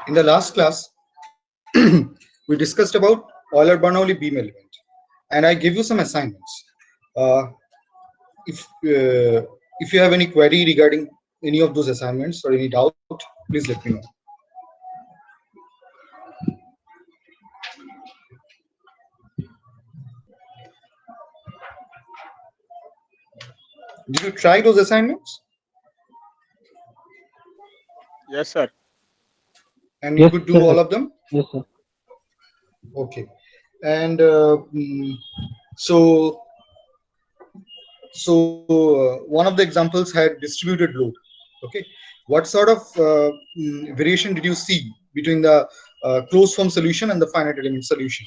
In the last class, we discussed about Euler-Bernoulli beam element, and I gave you some assignments. Uh, if you have any query regarding any of those assignments or any doubt, please let me know. Did you try those assignments? Yes, sir. And you could do all of them? Yes, sir. Okay. And so one of the examples had distributed load. Okay. What sort of variation did you see between the closed form solution and the finite element solution?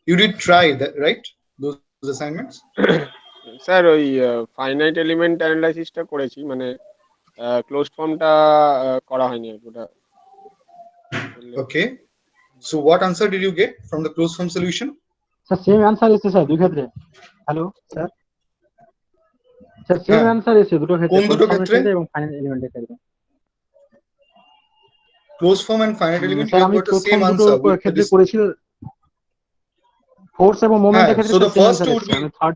You did try that, right? Those assignments? Sir ওই finite element অ্যানালাইসিসটা করেছি, মানে closed ফর্মটা করা হয়নি ওটা। Okay. So what answer did you get from the closed form solution? Sir, same answer is sir দুই ক্ষেত্রে। Hello sir. Sir, same answer is দুটো ক্ষেত্রে, কোন দুটো ক্ষেত্রে এবং ফাইনাইট এলিমেন্টের ক্ষেত্রে। Closed form and finite element, you have got the same answer ক্ষেত্রে করেছি। ফোর্স এবং মোমেন্টের ক্ষেত্রে so the first would be third.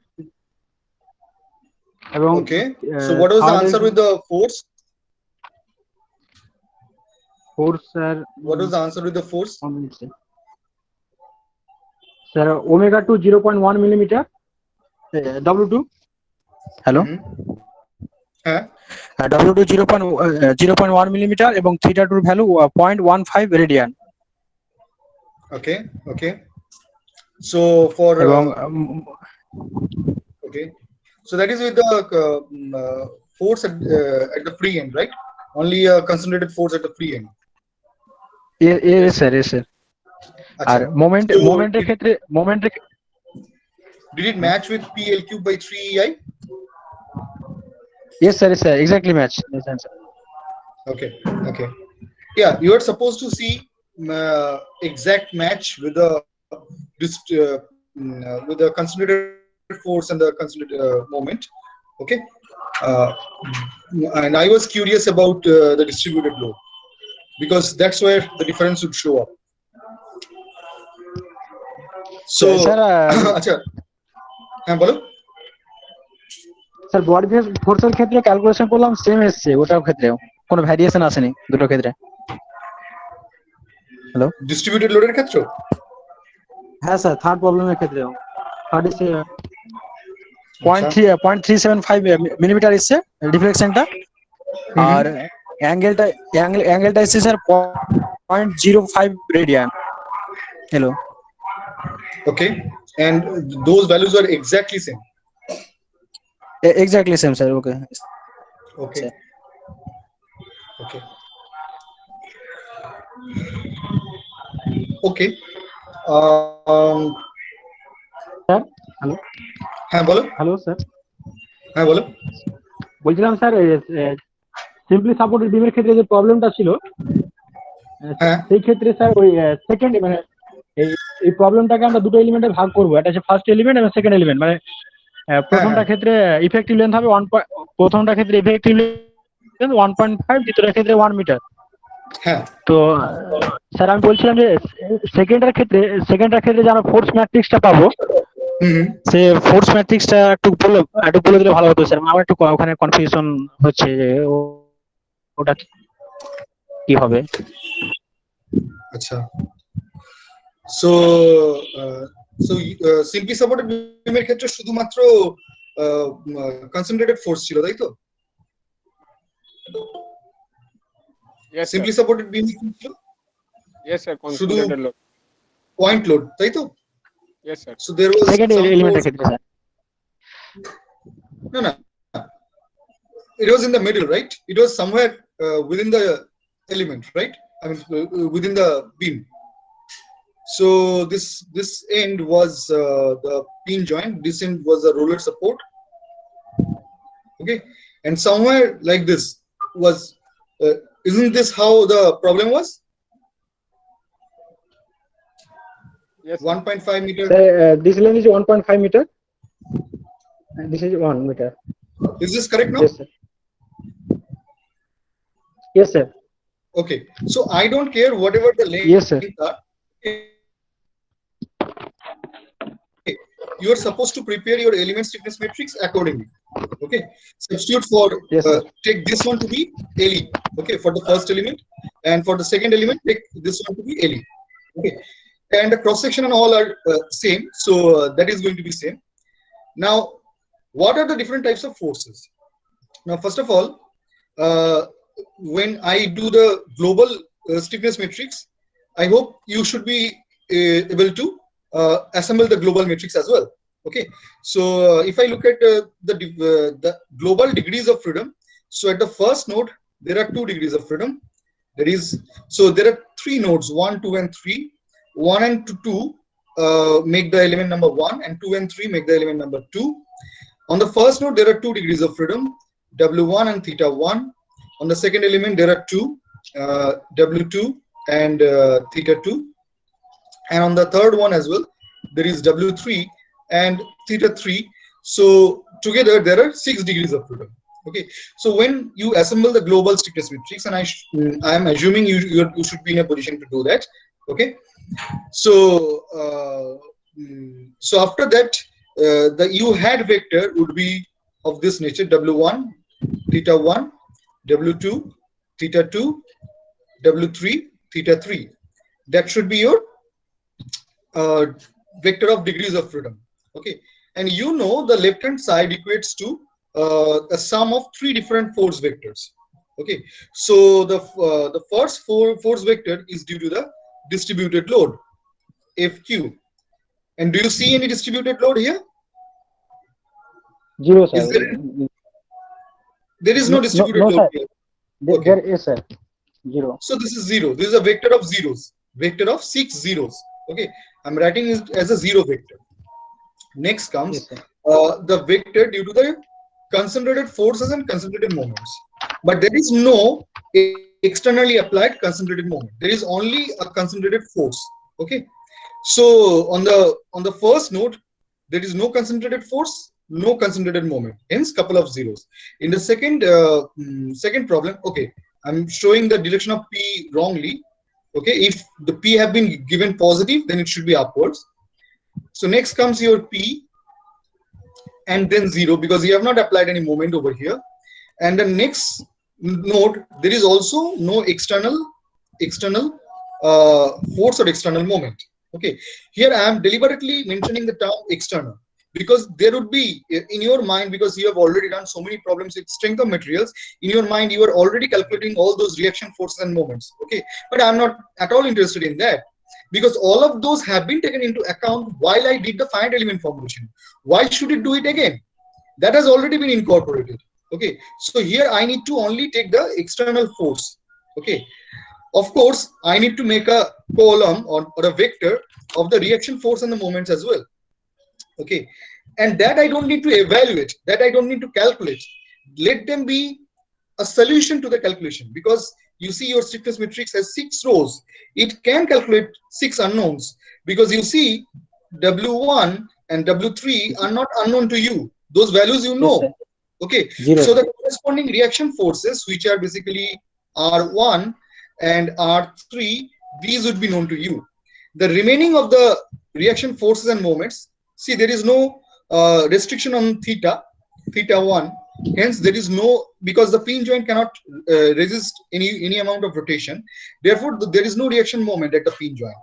এবং okay, so what was the answer with the force? Force, sir. What was the answer with the force? Sir, omega 2 0.1 millimeter. W2. Hello. W2 0.1 millimeter এবং theta 2 value 0.15 radian. Okay. Okay. So for okay. So that is with the force at the free end, right? Only a concentrated force at the free end. Yes, sir. Yes, sir. আর মোমেন্টের ক্ষেত্রে did it match with PL cube by 3EI? Yes, sir. Yes, sir. Exactly match. Yes, answer. Okay. Okay. Yeah, you are supposed to see exact match with the concentrated force and the concentrated moment. Okay. And I was curious about the distributed load, because that's where the difference would show up. So acha bolo sir body ফোর্সের ক্ষেত্রে calculation করলাম same এসছে, ওটার ক্ষেত্রেও কোনো variation আসেনি দুটো ক্ষেত্রে। হ্যালো, ডিস্ট্রিবিউটেড লোডের ক্ষেত্রে? হ্যাঁ স্যার, থার্ড প্রবলেমের ক্ষেত্রেও 0.375 মিলিমিটার এসছে ডিফ্লেকশনটা, আর অ্যাঙ্গেলটা এসছে sir 0.05 radian. Hello, okay, and those values are exactly same? Exactly same, sir. Okay. Okay. Sir. Okay. Okay. Sir, hello. হ্যাঁ বলো। Hello sir. হ্যাঁ বলো। বলছিলাম স্যার, সিম্পলি সাপোর্টেড বিমের ক্ষেত্রে যে প্রবলেমটা ছিল, সেই ক্ষেত্রে স্যার ওই সেকেন্ড মানে এই প্রবলেমটাকে আমরা দুটো এলিমেন্টে ভাগ করবো, একটা হচ্ছে ফার্স্ট এলিমেন্ট এবং সেকেন্ড এলিমেন্ট। মানে প্রথমটা ক্ষেত্রে ইফেক্টিভ লেন্থ হবে প্রথমটা ক্ষেত্রে ইফেক্টিভ লেন্থ 1.5, দ্বিতীয়টার ক্ষেত্রে 1 মিটার। হ্যাঁ। তো স্যার আমি বলছিলাম যে সেকেন্ডের ক্ষেত্রে যে আমরা ফোর্স ম্যাট্রিক্সটা পাবো, সে ফোর্স ম্যাট্রিক্সটা একটু বলে দিলে ভালো হতো স্যার। আমার একটু ওখানে কনফিউশন হচ্ছে যে ওটা কি হবে। আচ্ছা, সো সিম্পলি সাপোর্টেড বিমের ক্ষেত্রে শুধুমাত্র কনসেন্ট্রেটেড ফোর্স ছিল, তাই তো? সিম্পলি সাপোর্টেড বিম ছিল? Yes sir, concentrated load, point load, তাই তো? Yes sir. So there was second element ক্ষেত্রে sir no, it was in the middle, right? It was somewhere within the element, right? I mean within the beam. So this end was the pin joint, this end was the roller support. Okay, and somewhere like this was isn't this how the problem was? Yes, sir. 1.5 meter. Sir, this length is 1.5 meter, and this is 1 meter. Is this correct now? Yes, sir. Yes, sir. Okay. So I don't care whatever the length Yes, sir. are. Okay. You are supposed to prepare your element stiffness matrix accordingly. Okay. Substitute for Yes, sir. take this one to be LE. Okay, for the first element, and for the second element, take this one to be LE. Okay. And the cross section and all are same, so that is going to be same. Now, what are the different types of forces? Now, first of all, when I do the global stiffness matrix, I hope you should be able to assemble the global matrix as well. Okay, so if I look at the global degrees of freedom, so at the first node there are 2 degrees of freedom. There is, so there are 3 nodes, 1, 2, and 3. 1 and 2 make the element number 1, and 2 and 3 make the element number 2. On the first node there are 2 degrees of freedom, W1 and theta 1. On the second element there are 2, W2 and theta 2. And on the third one as well, there is W3 and theta 3. So together there are 6 degrees of freedom. Okay, so when you assemble the global stiffness matrix, and I am assuming you should be in a position to do that. Okay, so so after that, the U hat vector would be of this nature: W1, theta 1, W2, theta 2, W3, theta 3. That should be your vector of degrees of freedom. Okay, and you know the left hand side equates to a sum of 3 different force vectors. Okay, so the first force vector is due to the distributed load FQ. And do you see any distributed load here? 0, sir. Is there is no distributed no, load sir. here. Okay. There is, sir. 0. So this is 0. This is a vector of zeros, vector of 6 zeros. Okay, I'm writing it as a 0 vector. Next comes the vector due to the concentrated forces and concentrated moments. But there is no externally applied concentrated moment. There is only a concentrated force. Okay, so on the first node there is no concentrated force, no concentrated moment, hence couple of zeros. In the second problem, okay, I'm showing the direction of P wrongly. Okay, if the P have been given positive, then it should be upwards. So next comes your P and then 0, because you have not applied any moment over here. And the next node, there is also no external force or external moment. Okay, here I am deliberately mentioning the term external, because there would be in your mind, because you have already done so many problems with strength of materials, in your mind you are already calculating all those reaction forces and moments. Okay, but I'm not at all interested in that, because all of those have been taken into account while I did the finite element formulation. Why should it do it again? That has already been incorporated. Okay, so here I need to only take the external force. Okay, of course I need to make a column or a vector of the reaction force and the moments as well. Okay, and that I don't need to evaluate, that I don't need to calculate. Let them be a solution to the calculation, because you see your stiffness matrix has 6 rows. It can calculate 6 unknowns, because you see W1 and W3 are not unknown to you. Those values you know. Okay, 0. So the corresponding reaction forces, which are basically R1 and R3, these would be known to you. The remaining of the reaction forces and moments, see, there is no restriction on theta 1. Hence, there is no, because the pin joint cannot resist any amount of rotation. Therefore, there is no reaction moment at the pin joint.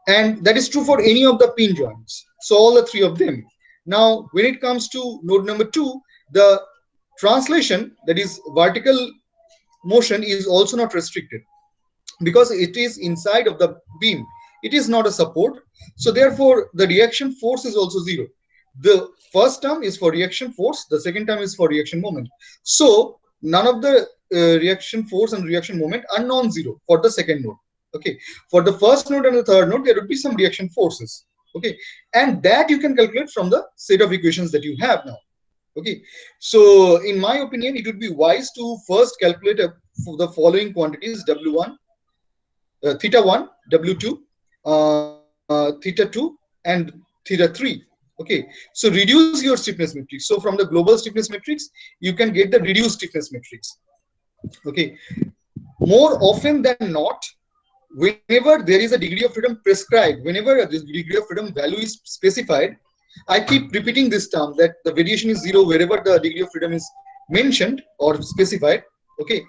And that is true for any of the pin joints. So all the 3 of them. Now, when it comes to node number 2, the translation, that is vertical motion, is also not restricted, because it is inside of the beam. It is not a support. So therefore, the reaction force is also 0. The first term is for reaction force, the second term is for reaction moment. So none of the reaction force and reaction moment are non-zero for the second node. Okay, for the first node and the third node, there would be some reaction forces. Okay, and that you can calculate from the set of equations that you have now. Okay, so in my opinion, it would be wise to first calculate the following quantities: W1, theta 1, W2, theta 2 and theta 3. Okay, so reduce your stiffness matrix. So from the global stiffness matrix, you can get the reduced stiffness matrix. Okay, more often than not, whenever there is a degree of freedom prescribed, whenever this degree of freedom value is specified, I keep repeating this term that the variation is zero wherever the degree of freedom is mentioned or specified. Okay,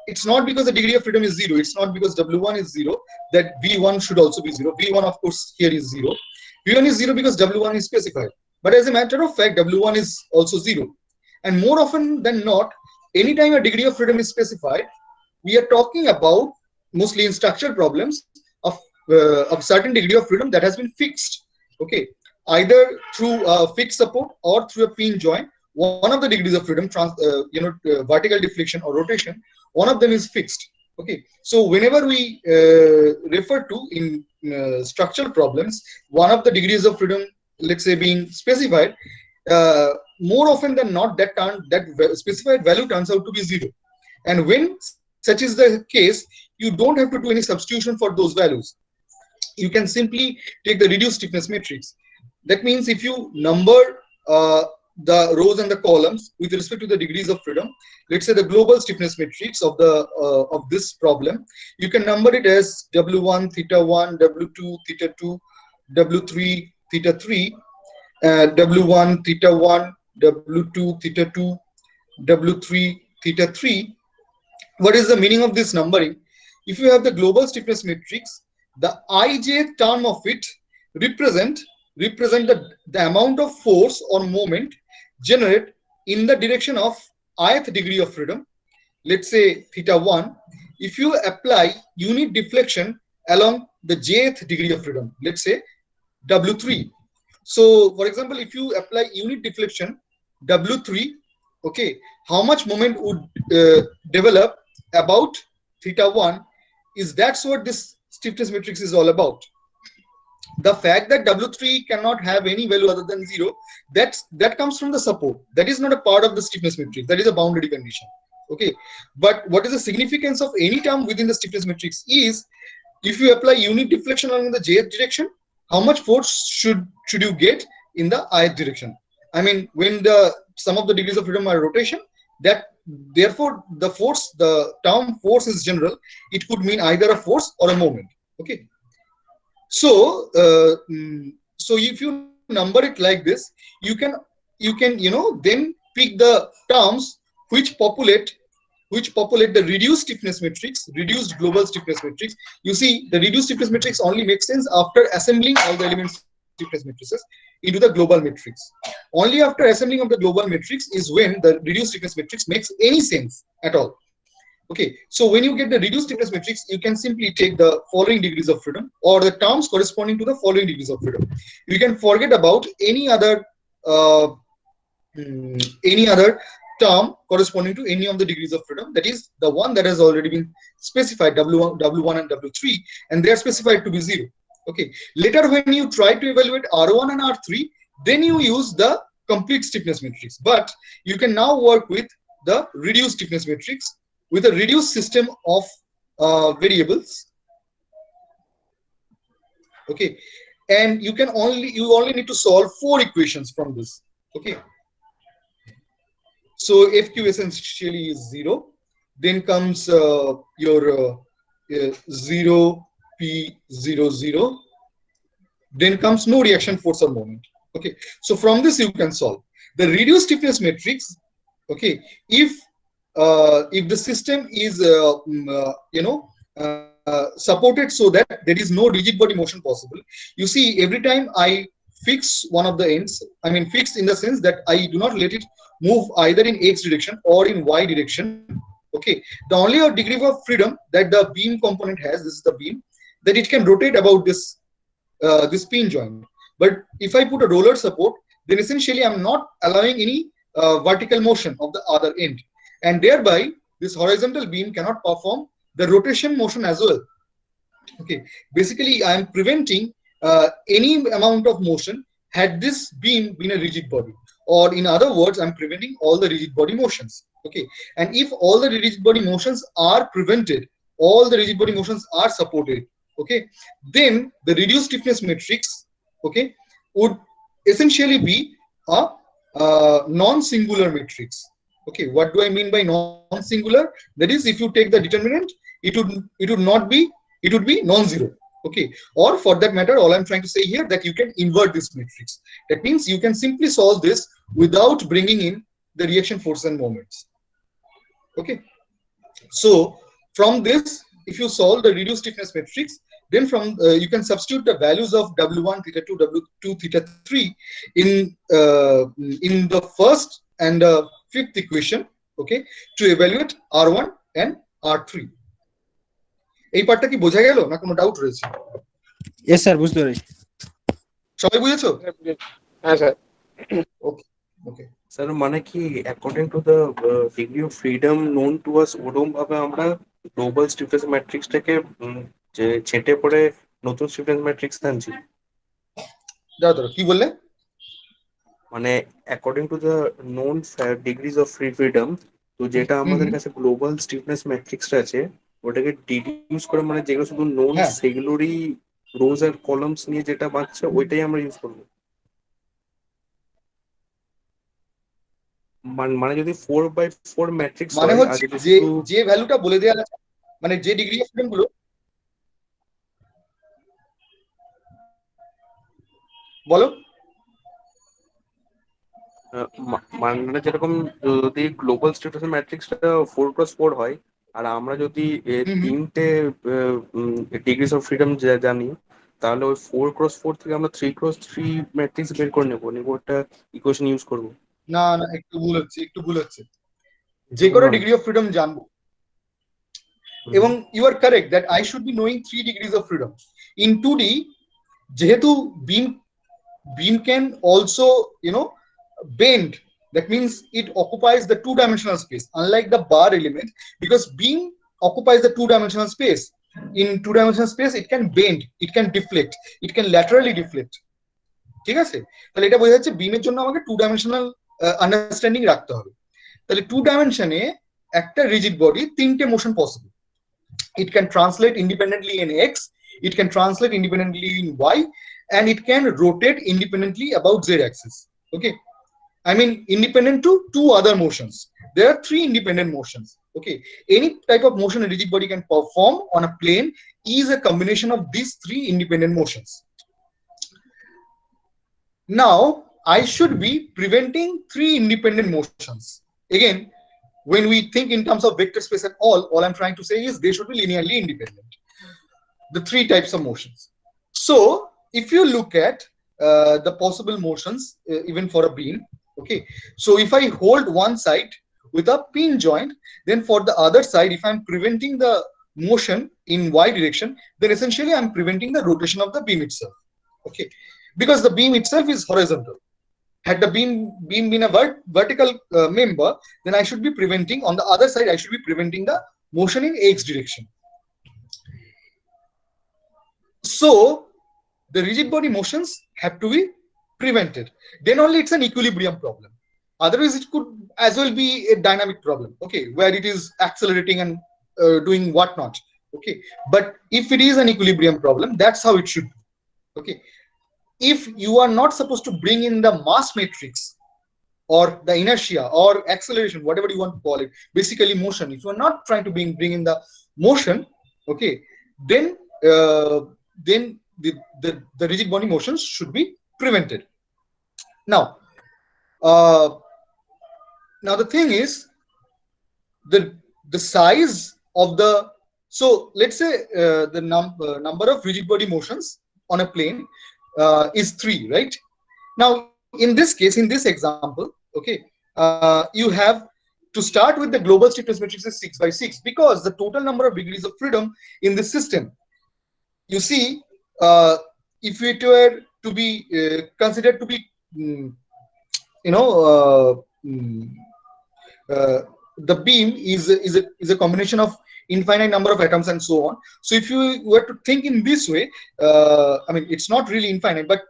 it's not because the degree of freedom is zero. It's not because W1 is zero that V1 should also be zero. V1, of course, here is zero. V1 is zero because W1 is specified. But as a matter of fact, W1 is also zero. And more often than not, anytime a degree of freedom is specified, we are talking about mostly in structural problems of certain degree of freedom that has been fixed. Okay, either through a fixed support or through a pin joint. One of the degrees of freedom, vertical deflection or rotation, one of them is fixed. Okay, so whenever we refer to in structural problems, one of the degrees of freedom, let's say, being specified, more often than not, that specified value turns out to be zero. And when such is the case, you don't have to do any substitution for those values. You can simply take the reduced stiffness matrix. That means if you number the rows and the columns with respect to the degrees of freedom, let's say the global stiffness matrix of the of this problem, you can number it as W1 theta 1, W2 theta 2, W3 theta 3, W1 theta 1, W2 theta 2, W3 theta 3. What is the meaning of this numbering? If you have the global stiffness matrix, the ijth term of it represent the amount of force or moment generate in the direction of ith degree of freedom, let's say theta 1. If you apply unit deflection along the jth degree of freedom, let's say W3. So for example, if you apply unit deflection W3, okay, how much moment would develop about theta 1 is that's what this stiffness matrix is all about. The fact that W3 cannot have any value other than 0, that comes from the support. That is not a part of the stiffness matrix. That is a boundary condition. Okay, but what is the significance of any term within the stiffness matrix is if you apply unit deflection along the jth direction, how much force should you get in the ith direction? I mean, when the sum of the degrees of freedom are rotation, that therefore the term force is general. It could mean either a force or a moment. Okay, so so if you number it like this, you can then pick the terms which populate the reduced stiffness matrix, reduced global stiffness matrix. You see, the reduced stiffness matrix only makes sense after assembling all the elements stiffness matrices into the global matrix. Only after assembling of the global matrix is when the reduced stiffness matrix makes any sense at all. Okay, so when you get the reduced stiffness matrix, you can simply take the following degrees of freedom or the terms corresponding to the following degrees of freedom. You can forget about any other term corresponding to any of the degrees of freedom. That is the one that has already been specified, W1 and W3, and they are specified to be 0. Okay, later when you try to evaluate R1 and R3, then you use the complete stiffness matrix. But you can now work with the reduced stiffness matrix with a reduced system of variables. Okay, and you only need to solve 4 equations from this. Okay, so FQ essentially is 0. Then comes your 0 P00. Then comes no reaction force or moment. Okay, so from this you can solve the reduced stiffness matrix. Okay, if the system is supported so that there is no rigid body motion possible. You see, every time I fix one of the ends, I mean fixed in the sense that I do not let it move either in X direction or in Y direction. Okay, the only degree of freedom that the beam component has, this is the beam, that it can rotate about this pin joint. But if I put a roller support, then essentially I'm not allowing any vertical motion of the other end, and thereby this horizontal beam cannot perform the rotation motion as well. Okay, basically I am preventing any amount of motion had this beam been a rigid body, or in other words, I'm preventing all the rigid body motions. Okay, and if all the rigid body motions are prevented, all the rigid body motions are supported. okay, then the reduced stiffness matrix, okay, would essentially be a non-singular matrix. Okay, what do I mean by non-singular? That is, if you take the determinant, it would not be, it would be non-zero. Okay, or for that matter, all I'm trying to say here that you can invert this matrix. That means you can simply solve this without bringing in the reaction force and moments. Okay, so from this, if you solve the reduced stiffness matrix, then from you can substitute the values of W1 theta 2 W2 theta 3 in the first and fifth equation, okay, to evaluate R1 and R3. এই পার্টটা কি বোঝা গেল না কোনো doubt রয়েছে? Yes sir, বুঝতে পেরেছি। সবাই বুঝেছো? হ্যাঁ স্যার। ওকে ওকে স্যার মানে কি according to the degree of freedom known to us, ওরকম ভাবে আমরা গ্লোবাল স্টিফনেস ম্যাট্রিক্সটাকে যে ছেঁটে পড়ে নতুন স্টিফনেস ম্যাট্রিক্স আনছি। দাদা কি বললে? মানে according to the known degrees of freedom, তো যেটা আমাদের কাছে গ্লোবাল স্টিফনেস ম্যাট্রিক্সটা আছে ওটাকে ডিডিউস করে, মানে যেগুলো শুধু নোন সেগুলোরই রোজ আর কলামস নিয়ে যেটা বাঁচছে ওইটাই আমরা ইউজ করবো। মানে যদি 4/4 ম্যাট্রিক্স মানে হয়, হচ্ছে যে যে ভ্যালুটা বলে দেওয়া আছে, মানে যে ডিগ্রি অফ ফ্রিডম গুলো, বলো। মানে যেরকম যদি গ্লোবাল স্ট্যাটাস ম্যাট্রিক্সটা 4x4 হয়, আর আমরা যদি তিনটে ডিগ্রিজ অফ ফ্রিডম জানি, তাহলে ওই 4x4 থেকে আমরা 3x3 ম্যাট্রিক্স বের করে নেবো, একটা ইকুয়েশন ইউজ করবো। না না, একটু ভুল হচ্ছে। যে কোনো ডিগ্রি অফ ফ্রিডম জানবো, এবং you are correct that I should be knowing 3 degrees of freedom in 2D, যেহেতু beam can also, you know, bend. That means it occupies the two-dimensional space, unlike the bar element, because beam occupies the two-dimensional space. In two-dimensional space, it can bend, it can deflect, it can laterally deflect. ঠিক আছে? তাহলে এটা বোঝা যাচ্ছে বিমের জন্য আমাকে two dimensional understanding রাখতে হবে। তাহলে টু ডাইমেনশনে একটা রিজিড বডি তিনটে motion possible. It can translate independently in X, it can translate independently in Y, and it can rotate independently about Z axis. Okay, I mean independent to two other motions. There are 3 independent motions. Okay, any type of motion a rigid body can perform on a plane is a combination of these 3 independent motions. Now I should be preventing 3 independent motions. Again, when we think in terms of vector space at all I'm trying to say is they should be linearly independent, the 3 types of motions. So if you look at the possible motions even for a beam, okay, so if I hold one side with a pin joint, then for the other side, if I'm preventing the motion in Y direction, then essentially I'm preventing the rotation of the beam itself. Okay, because the beam itself is horizontal. Had the beam been a vertical member, then I should be preventing, on the other side I should be preventing the motion in X direction. So the rigid body motions have to be prevented. Then only it's an equilibrium problem. Otherwise it could as well be a dynamic problem, okay, where it is accelerating and doing whatnot. Okay, but if it is an equilibrium problem, that's how it should be. Okay, if you are not supposed to bring in the mass matrix or the inertia or acceleration, whatever you want to call it, basically motion, if you are not trying to bring in the motion, okay, then the rigid body motions should be prevented. Now the thing is, the size of the, so let's say the number of rigid body motions on a plane is 3, right? Now in this case, in this example, okay, you have to start with the global stiffness matrix is 6/6, because the total number of degrees of freedom in this system, you see, if it were to be considered to be the beam is a combination of infinite number of atoms and so on. So if you were to think in this way, I mean it's not really infinite but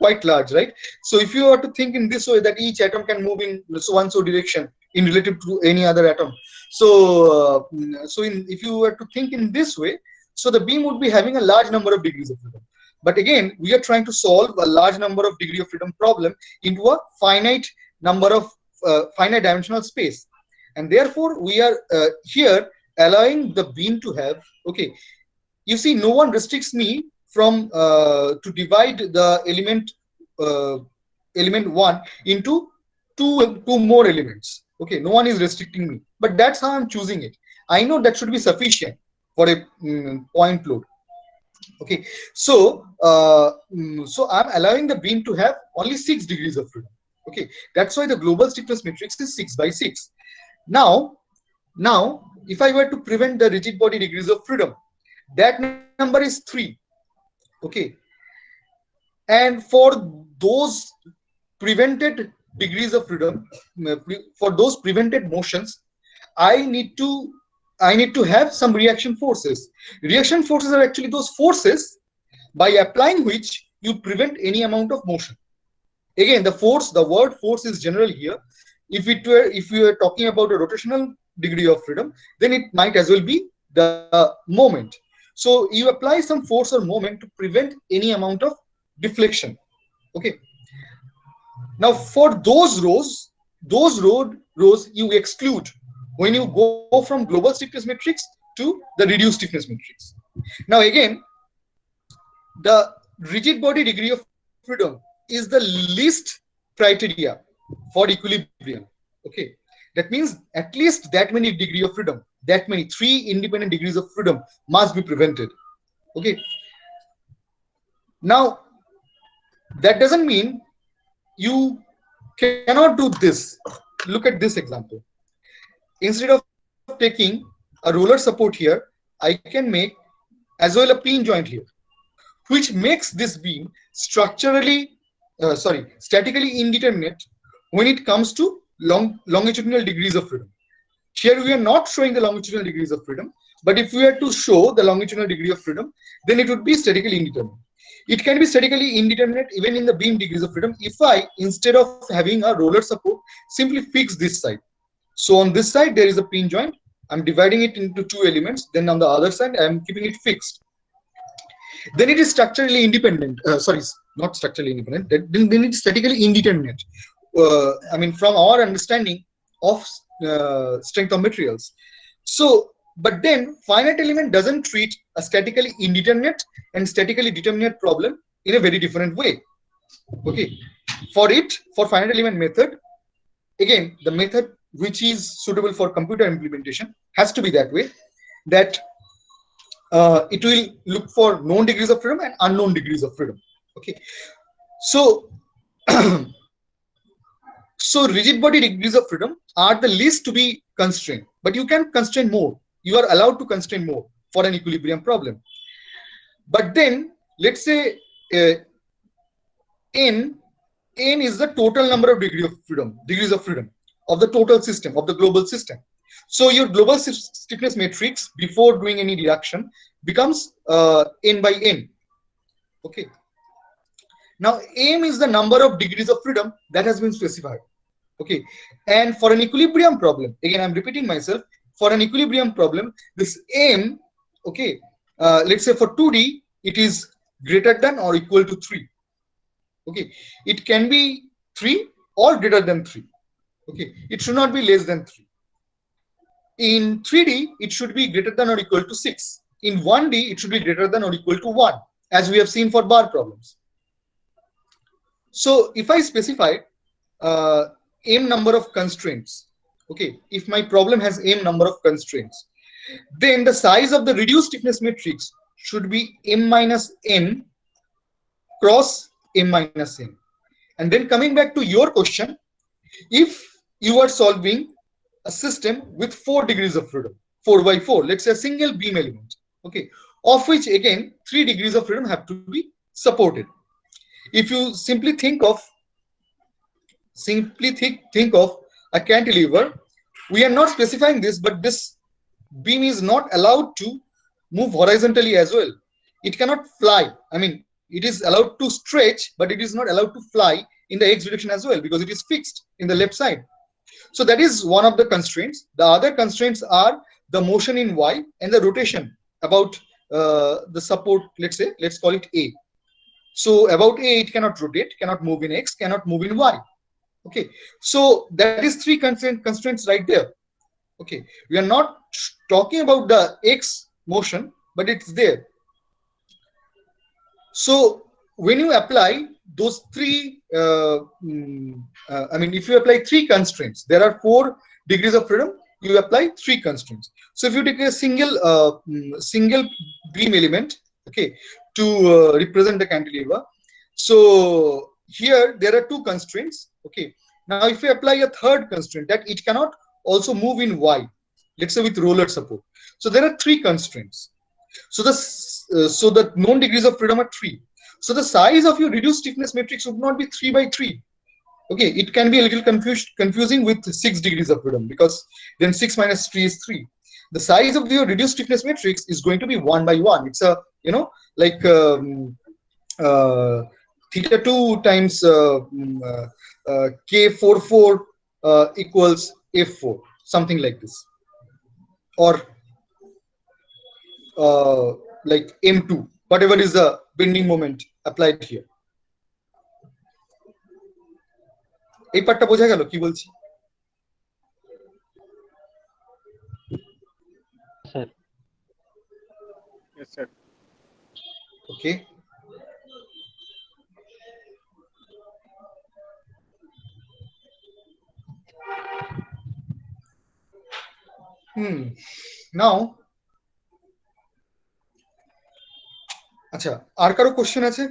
quite large, right? So if you were to think in this way, that each atom can move in so and so direction in relative to any other atom, so if you were to think in this way, So the beam would be having a large number of degrees of freedom. But again, we are trying to solve a large number of degree of freedom problem into a finite number of finite dimensional space. And therefore, we are here allowing the beam to have, okay, you see, no one restricts me from to divide the element 1 into two more elements. Okay, no one is restricting me, but that's how I'm choosing it. I know that should be sufficient for a point load. Okay, so so I'm allowing the beam to have only 6 degrees of freedom. Okay, that's why the global stiffness matrix is 6 by 6. Now if I were to prevent the rigid body degrees of freedom, that number is 3. Okay, and for those prevented degrees of freedom, for those prevented motions, I need to have some reaction forces. Reaction forces are actually those forces by applying which you prevent any amount of motion. Again, the word force is general here. If we were talking about a rotational degree of freedom, then it might as well be the moment. So you apply some force or moment to prevent any amount of deflection. Okay. Now for those rows you exclude when you go from global stiffness matrix to the reduced stiffness matrix. Now again, the rigid body degree of freedom is the least criteria for equilibrium. Okay, that means at least that many degree of freedom, that many 3 independent degrees of freedom must be prevented. Okay, now that doesn't mean you cannot do this. Look at this example. Instead of taking a roller support here, I can make as well a pin joint here, which makes this beam statically indeterminate when it comes to longitudinal degrees of freedom. Here we are not showing the longitudinal degrees of freedom, but if we were to show the longitudinal degree of freedom, then it would be statically indeterminate. It can be statically indeterminate even in the beam degrees of freedom if I, instead of having a roller support, simply fix this side. So on this side there is a pin joint. I'm dividing it into 2 elements. Then on the other side I'm keeping it fixed. Then it is structurally independent. Not structurally independent. Then it is statically indeterminate. I mean, from our understanding of strength of materials. So, but then finite element doesn't treat a statically indeterminate and statically determinate problem in a very different way. Okay, for finite element method, again, the method which is suitable for computer implementation has to be that way, that it will look for known degrees of freedom and unknown degrees of freedom. Okay, so so rigid body degrees of freedom are the least to be constrained, but you can constrain more. You are allowed to constrain more for an equilibrium problem. But then let's say n is the total number of degrees of freedom of the total system, of the global system. So your global stiffness matrix before doing any reduction becomes n by n. Okay. Now m is the number of degrees of freedom that has been specified. Okay, and for an equilibrium problem, again I'm repeating myself, for an equilibrium problem, this m, okay, let's say for 2D it is greater than or equal to 3. Okay, it can be 3 or greater than 3. Okay, it should not be less than 3. In 3D it should be greater than or equal to 6. In 1D it should be greater than or equal to 1, as we have seen for bar problems. So if I specify m number of constraints, okay, if my problem has m number of constraints, then the size of the reduced stiffness matrix should be m minus n cross m minus n. And then coming back to your question, if you are solving a system with 4 degrees of freedom, 4 by 4, let's say a single beam element, okay, of which again 3 degrees of freedom have to be supported. If you simply think of a cantilever, we are not specifying this, but this beam is not allowed to move horizontally as well. It cannot fly. I mean, it is allowed to stretch, but it is not allowed to fly in the x direction as well, because it is fixed in the left side. So that is one of the constraints. The other constraints are the motion in y and the rotation about the support, let's call it A. So about A, it cannot rotate, cannot move in X, cannot move in Y. Okay, so that is three constraints right there. Okay, we are not talking about the X motion, but it's there. So when you apply those three, if you apply three constraints, there are 4 degrees of freedom. You apply 3 constraints. So if you take a single beam element, okay, to represent the cantilever. So here there are 2 constraints. Okay. Now if you apply a third constraint, that it cannot also move in Y, let's say with roller support. So there are 3 constraints. So the known degrees of freedom are 3. So the size of your reduced stiffness matrix would not be 3 by 3. Okay, it can be a little confusing with 6 degrees of freedom, because then 6 minus 3 is 3. The size of your reduced stiffness matrix is going to be 1 by 1. It's a, like theta 2 times K44 equals F4, something like this. Or like M2, whatever is the bending moment applied here. এই পার্টটা বোঝা গেল কি বলছি? Sir Yes, sir. Okay. Now, আচ্ছা, আর কারো question আছে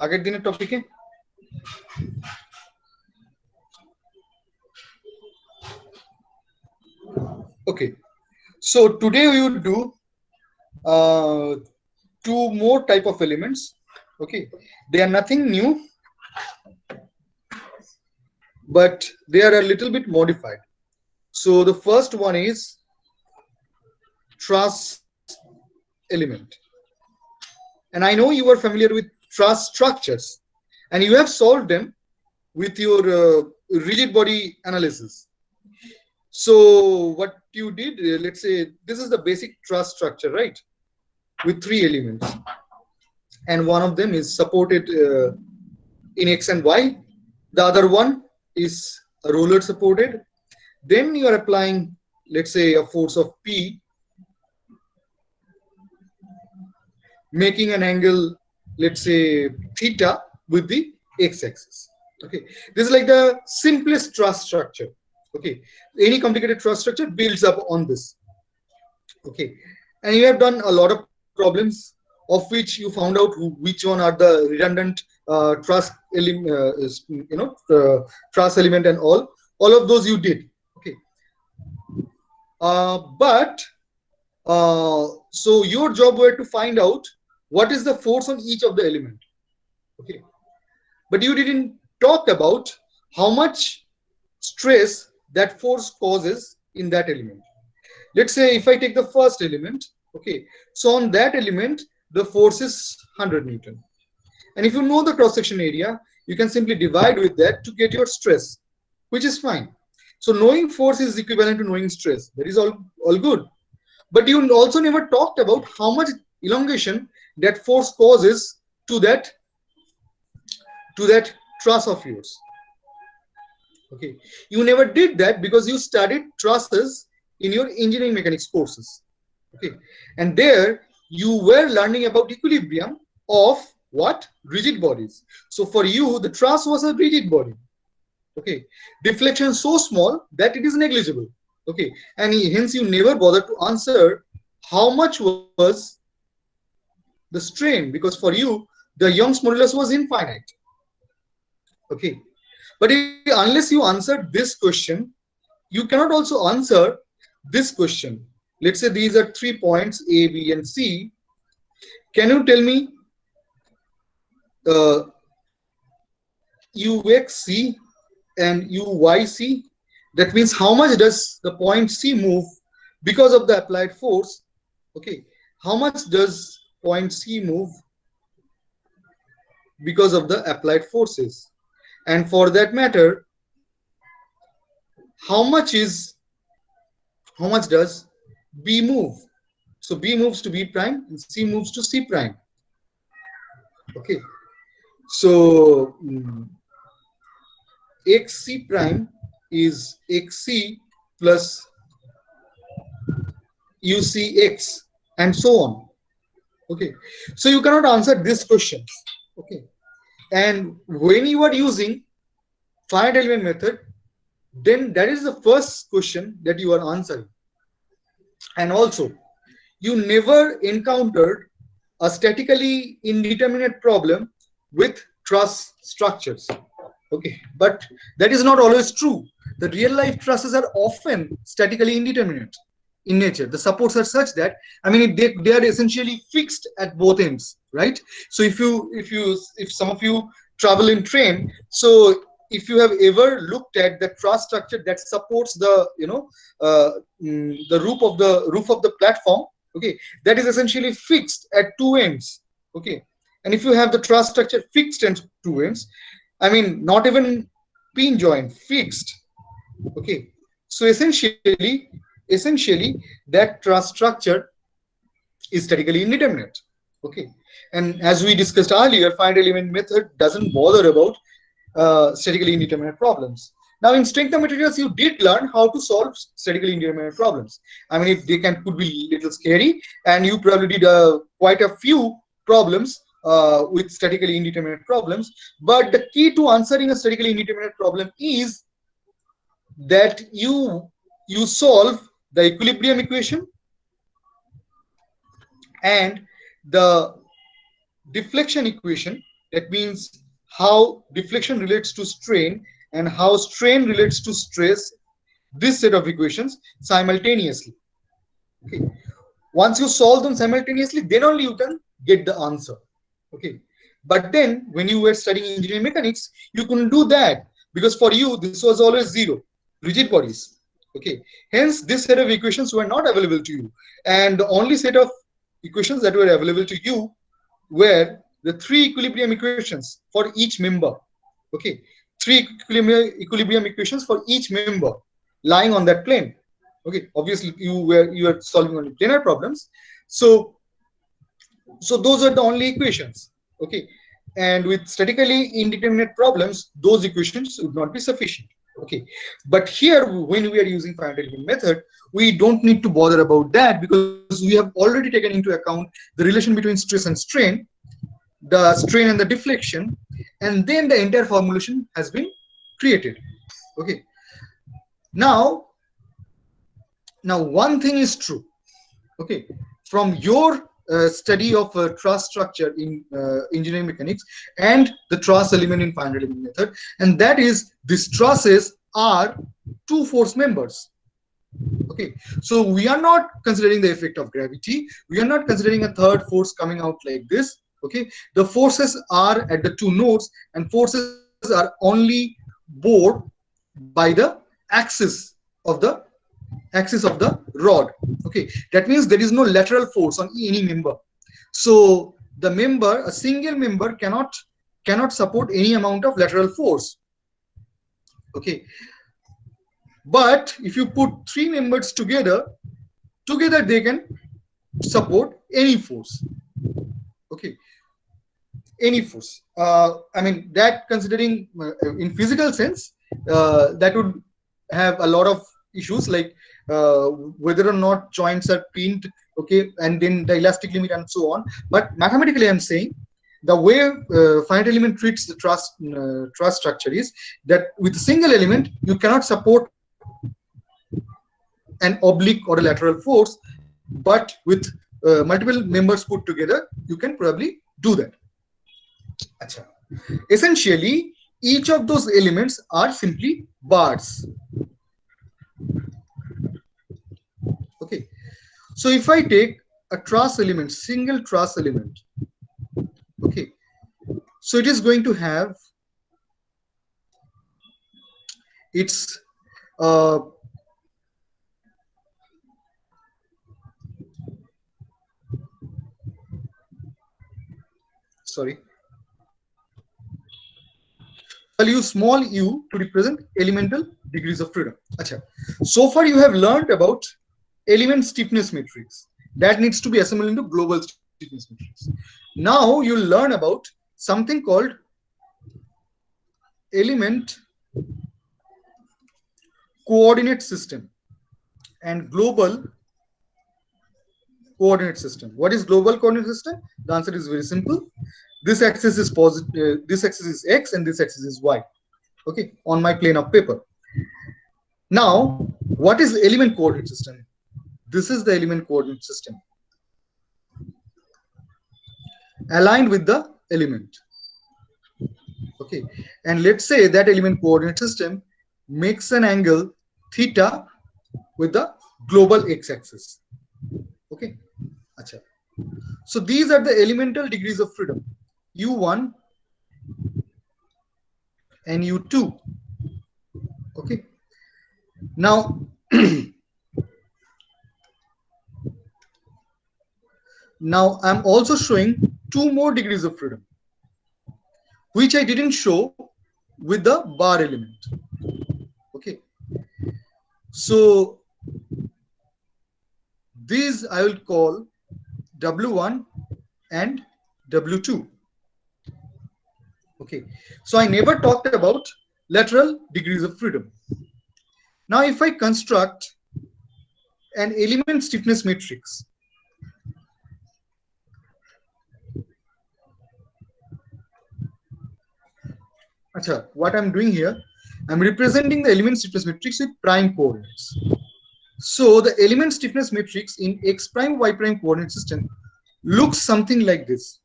আগের দিনের টপিকে? Okay, so today we will do 2 more type of elements. Okay, they are nothing new, but they are a little bit modified. So the first one is truss element, and I know you are familiar with truss structures and you have solved them with your rigid body analysis. So what you did, let's say this is the basic truss structure, right, with 3 elements, and one of them is supported in X and Y, the other one is roller supported. Then you are applying, let's say, a force of P, making an angle, let's say theta, with the x-axis. Okay, this is like the simplest truss structure. Okay, any complicated truss structure builds up on this. Okay, and you have done a lot of problems, of which you found out which one are the redundant truss truss element, and all of those you did. Okay, so your job were to find out what is the force on each of the element. Okay, but you didn't talk about how much stress that force causes in that element. Let's say if I take the first element, okay, so on that element the force is 100 Newton, and if you know the cross section area, you can simply divide with that to get your stress, which is fine. So knowing force is equivalent to knowing stress. That is all good, but you also never talked about how much elongation that force causes to that truss of yours. Okay, you never did that because you studied trusses in your engineering mechanics courses. Okay, and there you were learning about equilibrium of what? Rigid bodies. So for you the truss was a rigid body. Okay, deflection so small that it is negligible. Okay, and hence you never bothered to answer how much was the strain, because for you the Young's modulus was infinite. Okay, but unless you answered this question, you cannot also answer this question. Let's say these are 3 points A, B, and C. Can you tell me UXC and UYC? That means how much does the point C move because of the applied force? Okay, how much does point C move because of the applied forces? And for that matter, how much does B move? So B moves to B prime and C moves to C prime. Okay. So XC prime is XC plus UCX and so on. Okay. So you cannot answer this question. Okay. And when you are using finite element method, then that is the first question that you are answering. And also, you never encountered a statically indeterminate problem with truss structures. Okay, but that is not always true. The real life trusses are often statically indeterminate in nature. The supports are such that, I mean, they are essentially fixed at both ends, right? So if some of you travel in train, so if you have ever looked at the truss structure that supports the the roof of the platform, okay, that is essentially fixed at two ends. Okay, and if you have the truss structure fixed at two ends, I mean, not even pin joint, fixed. Okay, so essentially that truss structure is statically indeterminate. Okay, and as we discussed earlier, finite element method doesn't bother about statically indeterminate problems. Now, in strength of materials, you did learn how to solve statically indeterminate problems. I mean, if they could be a little scary, and you probably did quite a few problems with statically indeterminate problems. But the key to answering a statically indeterminate problem is that you solve the equilibrium equation and the deflection equation. That means how deflection relates to strain and how strain relates to stress, this set of equations simultaneously. Okay, once you solve them simultaneously, then only you can get the answer. Okay, but then when you were studying engineering mechanics, you couldn't do that, because for you this was always zero, rigid bodies. Okay, hence this set of equations were not available to you, and the only set of equations that were available to you were the three equilibrium equations for each member. Okay, three equilibrium equations for each member lying on that plane. Okay, obviously you are solving only planar problems, so those are the only equations. Okay, and with statically indeterminate problems, those equations would not be sufficient. Okay, but here when we are using finite element method, we don't need to bother about that, because we have already taken into account the relation between stress and strain, the strain and the deflection, and then the entire formulation has been created. Okay, now one thing is true. Okay, from your study of truss structure in engineering mechanics and the truss element in finite element method, and that is these trusses are two force members. Okay, so we are not considering the effect of gravity, we are not considering a third force coming out like this. Okay, the forces are at the two nodes, and forces are only bore by the axis of the rod. Okay, that means there is no lateral force on any member. So the member, a single member, cannot support any amount of lateral force. Okay, but if you put three members together they can support any force. Okay, any force. I mean, that considering in physical sense, that would have a lot of issues, like whether or not joints are pinned, okay, and then the elastic limit and so on. But mathematically, I'm saying the way finite element treats the truss structure is that with a single element you cannot support an oblique or a lateral force, but with multiple members put together you can probably do that. Achha. Essentially, each of those elements are simply bars. Okay, so if I take a truss element, single truss element, okay, so it is going to have its sorry, I'll use small u to represent elemental degrees of freedom. Achha. So far you have learned about element stiffness matrix, that needs to be assembled into global stiffness matrix. Now you'll learn about something called element coordinate system and global coordinate system. What is global coordinate system? The answer is very simple. This axis is positive, this axis is x, and this axis is y. Okay, on my plane of paper. Now, what is the element coordinate system? This is the element coordinate system aligned with the element. Okay, and let's say that element coordinate system makes an angle theta with the global x-axis. Okay, Achha. So these are the elemental degrees of freedom, u1 and u2. Okay, now now I'm also showing 2 more degrees of freedom, which I didn't show with the bar element. Okay, so these I will call W1 and W2. Okay, so I never talked about lateral degrees of freedom. Now, if I construct an element stiffness matrix, Achha, what I'm doing here, I'm representing the element stiffness matrix with prime coordinates. So the element stiffness matrix in x prime y prime coordinate system looks something like this.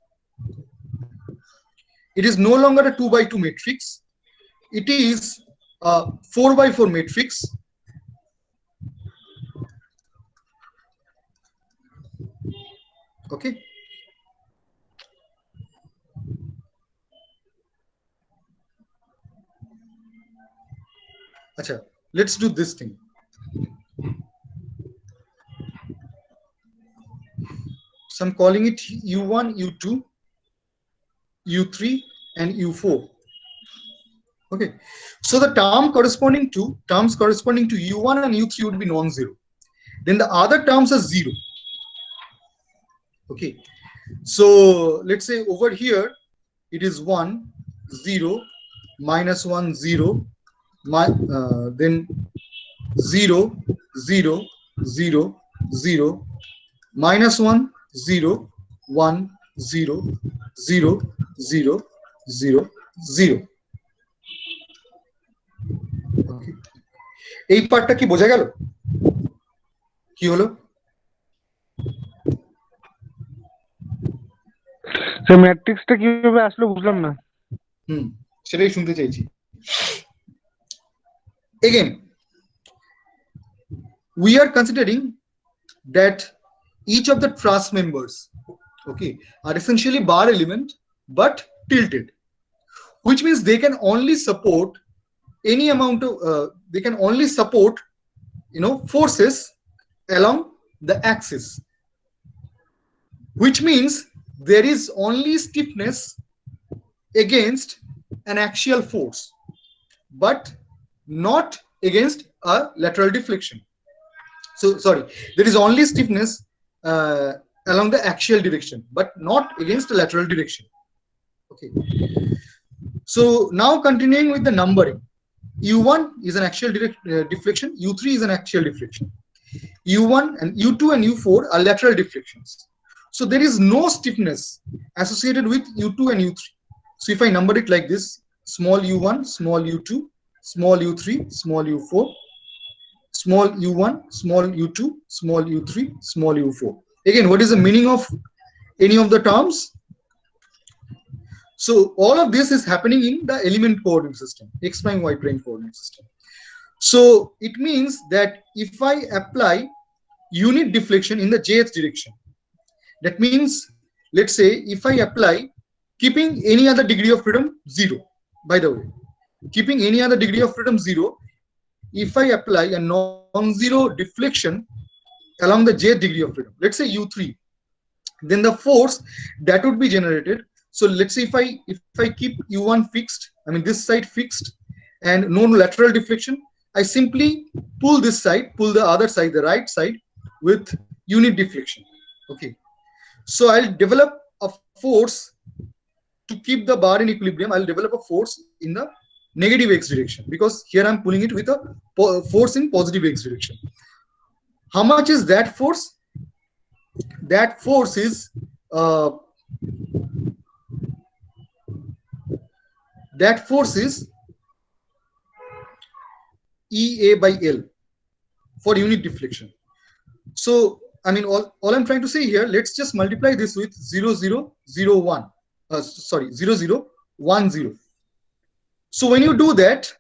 It is no longer a 2 by 2 matrix. It is a 4 by 4 matrix. Okay. Achha, let's do this thing. So I'm calling it U1, U2, U3, and U4. Okay. So the terms corresponding to U1 and U3 would be non-zero. Then the other terms are 0. Okay. So let's say over here it is 1, 0, minus 1, 0, then 0, 0, 0, 0, minus 1, 0, 1, 0, 0, 0, 0, 0. Okay. এই পার্টটা কি বোঝা গেল? কি হলো? Sir ম্যাট্রিক্সটা কিভাবে আসলো বুঝলাম না। সেটাই শুনতে চাইছি। Again, we are considering that each of the truss members, okay, are essentially bar element but tilted, which means they can only support any amount of they can only support forces along the axis, which means there is only stiffness against an axial force but not against a lateral deflection. So sorry, there is only stiffness along the axial direction but not against the lateral direction. Okay, so now continuing with the numbering, U1 is an axial deflection, U3 is an axial deflection, U1 and U2 and U4 are lateral deflections. So there is no stiffness associated with U2 and U3. So if I number it like this, small u1, small u2, small u3, small u4, small u1, small u2, small u3, small u4. Again, what is the meaning of any of the terms? So all of this is happening in the element coordinate system, x prime y prime coordinate system. So it means that if I apply unit deflection in the jth direction, that means, let's say if I apply, keeping any other degree of freedom 0, by the way, keeping any other degree of freedom 0, if I apply a non-zero deflection along the jth degree of freedom, let's say u3, then the force that would be generated. So let's say if I keep u1 fixed, I mean this side fixed and no lateral deflection, I simply pull this side, pull the other side, the right side, with unit deflection. Okay, so I'll develop a force to keep the bar in equilibrium. I'll develop a force in the negative x direction, because here I'm pulling it with a force in positive x direction. How much is that force? That force is EA by L for unit deflection. So I mean, all I'm trying to say here, let's just multiply this with 0, 0, 0, 1. Sorry, 0, 0, 1, 0. So when you do that,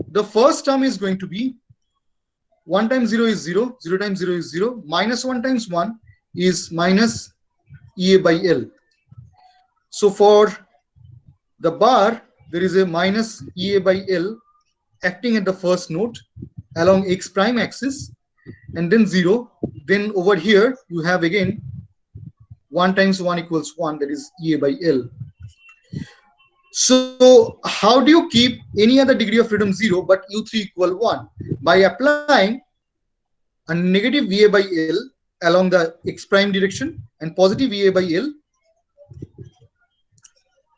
the first term is going to be 1 times 0 is 0, 0 times 0 is 0, minus 1 times 1 is minus EA by L. So for the bar, there is a minus EA by L acting at the first node along x prime axis, and then 0. Then over here, you have again 1 times 1 equals 1, that is EA by L. So how do you keep any other degree of freedom 0 but U3 equal 1? By applying a negative VA by L along the x prime direction and positive VA by L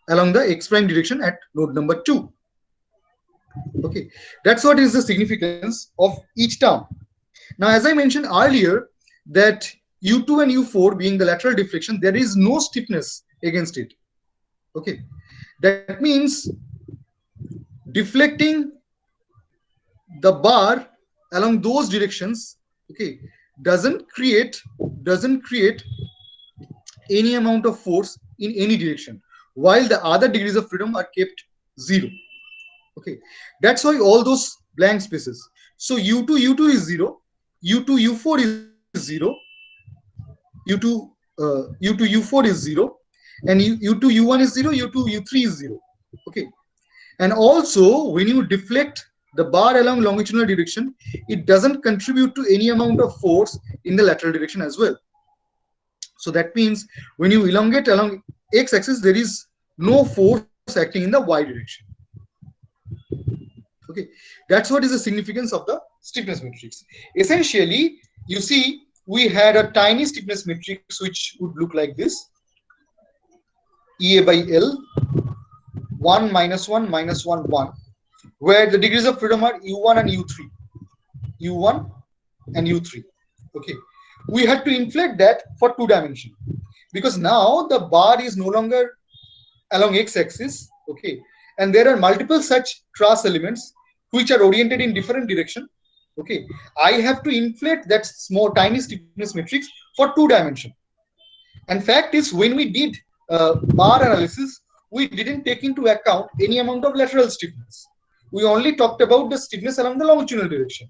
along the x prime direction at node number 2. Okay, that's what is the significance of each term. Now, as I mentioned earlier, that U2 and U4 being the lateral deflection, there is no stiffness against it. Okay, that means deflecting the bar along those directions, okay, doesn't create any amount of force in any direction, while the other degrees of freedom are kept 0. Okay, that's why all those blank spaces. So U2 is 0, U2 U4 is 0, U2 U4 is 0, and U2 U1 is 0, U2 U3 is 0. Okay, and also when you deflect the bar along longitudinal direction, it doesn't contribute to any amount of force in the lateral direction as well. So that means when you elongate along x-axis, there is no force acting in the y direction. Okay, that's what is the significance of the stiffness matrix. Essentially, you see, we had a tiny stiffness matrix which would look like this: EA by L, 1, minus 1, minus 1, 1, where the degrees of freedom are U1 and U3. U1 and U3. Okay, we had to inflate that for 2 dimension, because now the bar is no longer along x-axis. Okay, and there are multiple such truss elements which are oriented in different direction. Okay, I have to inflate that small tiny stiffness matrix for 2 dimension. And fact is, when we did bar analysis, we didn't take into account any amount of lateral stiffness. We only talked about the stiffness along the longitudinal direction.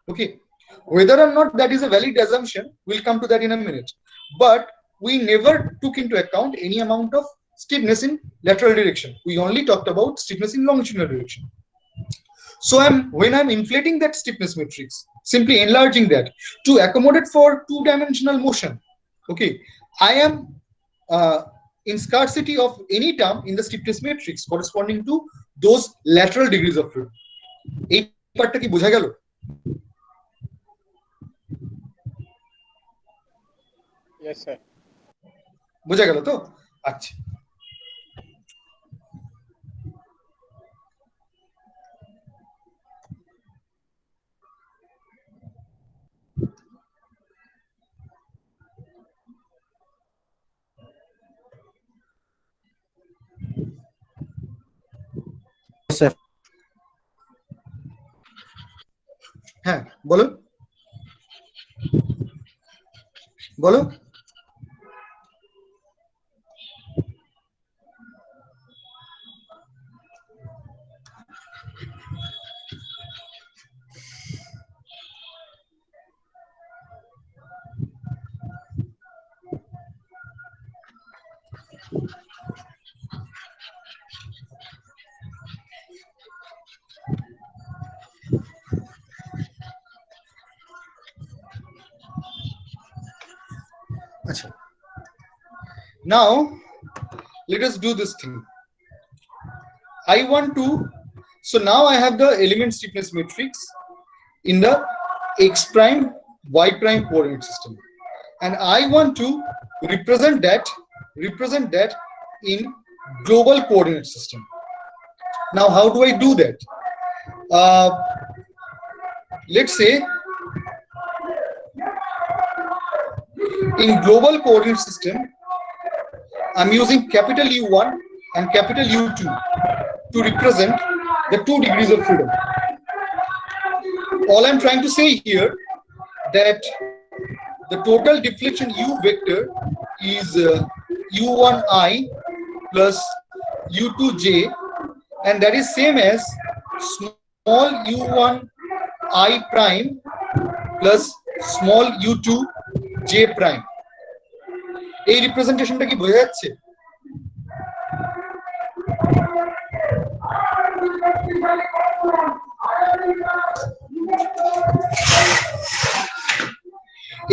Okay, whether or not that is a valid assumption, we'll come to that in a minute. But we never took into account any amount of stiffness in lateral direction. We only talked about stiffness in longitudinal direction. So when I'm inflating that stiffness matrix, simply enlarging that to accommodate for 2-dimensional motion, okay, I am in scarcity of any term in the stiffness matrix corresponding to those lateral degrees of freedom. এই পার্টটা কি বোঝা গেল? Yes, sir. বোঝা গেল তো? আচ্ছা। হ্যাঁ, বলো বলো। Achha. Now let us do this thing. I want to, so now I have the element stiffness matrix in the x prime y prime coordinate system. and I want to represent that in global coordinate system. Now, how do I do that? Let's say in global coordinate system, I'm using capital U1 and capital U2 to represent the 2 degrees of freedom. All I'm trying to say here that the total deflection U vector is U1I plus U2J, and that is same as small U1I prime plus small U2J prime. এই রিপ্রেজেন্টেশনটা কি বোঝা যাচ্ছে?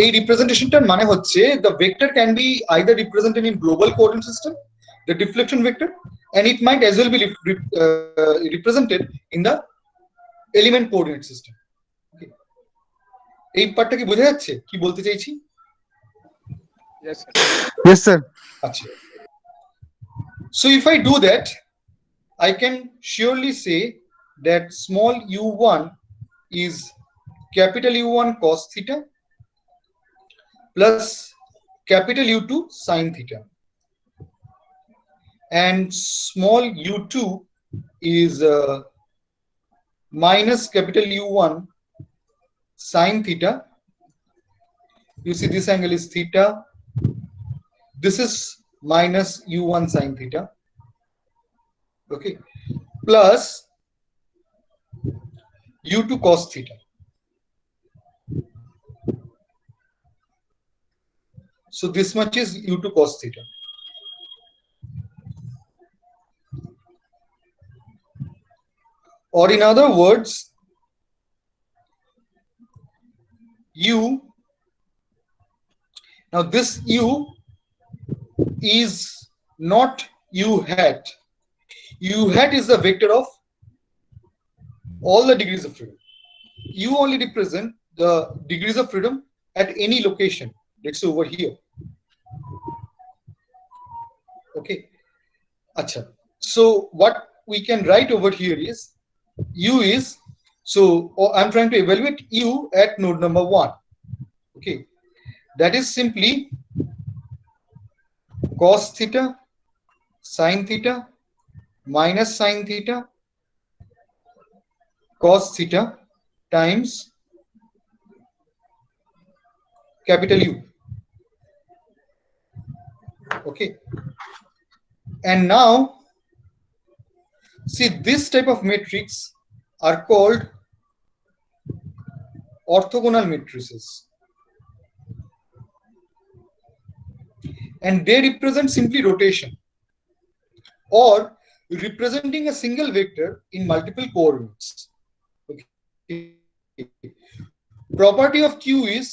এই রিপ্রেজেন্টেশনটার মানে হচ্ছে the vector can be either represented in global coordinate system, the deflection vector, and it might as well be represented in the element coordinate system. এই পার্টটা কি বোঝা যাচ্ছে কি বলতে চাইছি? Yes, sir. Yes, sir. আচ্ছা, so if I do that, I can surely say that small u1 is capital U1 cos theta plus capital U2 sin theta, and small u2 is minus capital U1 sin theta. You see this angle is theta. This is minus U1 sin theta. Okay, plus U2 cos theta. So this much is U2 cos theta. Or in other words, U, now this U is not U hat. U hat is the vector of all the degrees of freedom. U only represent the degrees of freedom at any location. Let's say over here. Okay. Acha. So what we can write over here is U is, so I'm trying to evaluate U at node number 1. Okay. That is simply cos theta sin theta minus sin theta cos theta times capital U. Okay, and now see this type of matrix are called orthogonal matrices, and they represent simply rotation or representing a single vector in multiple coordinates. Okay. Property of Q is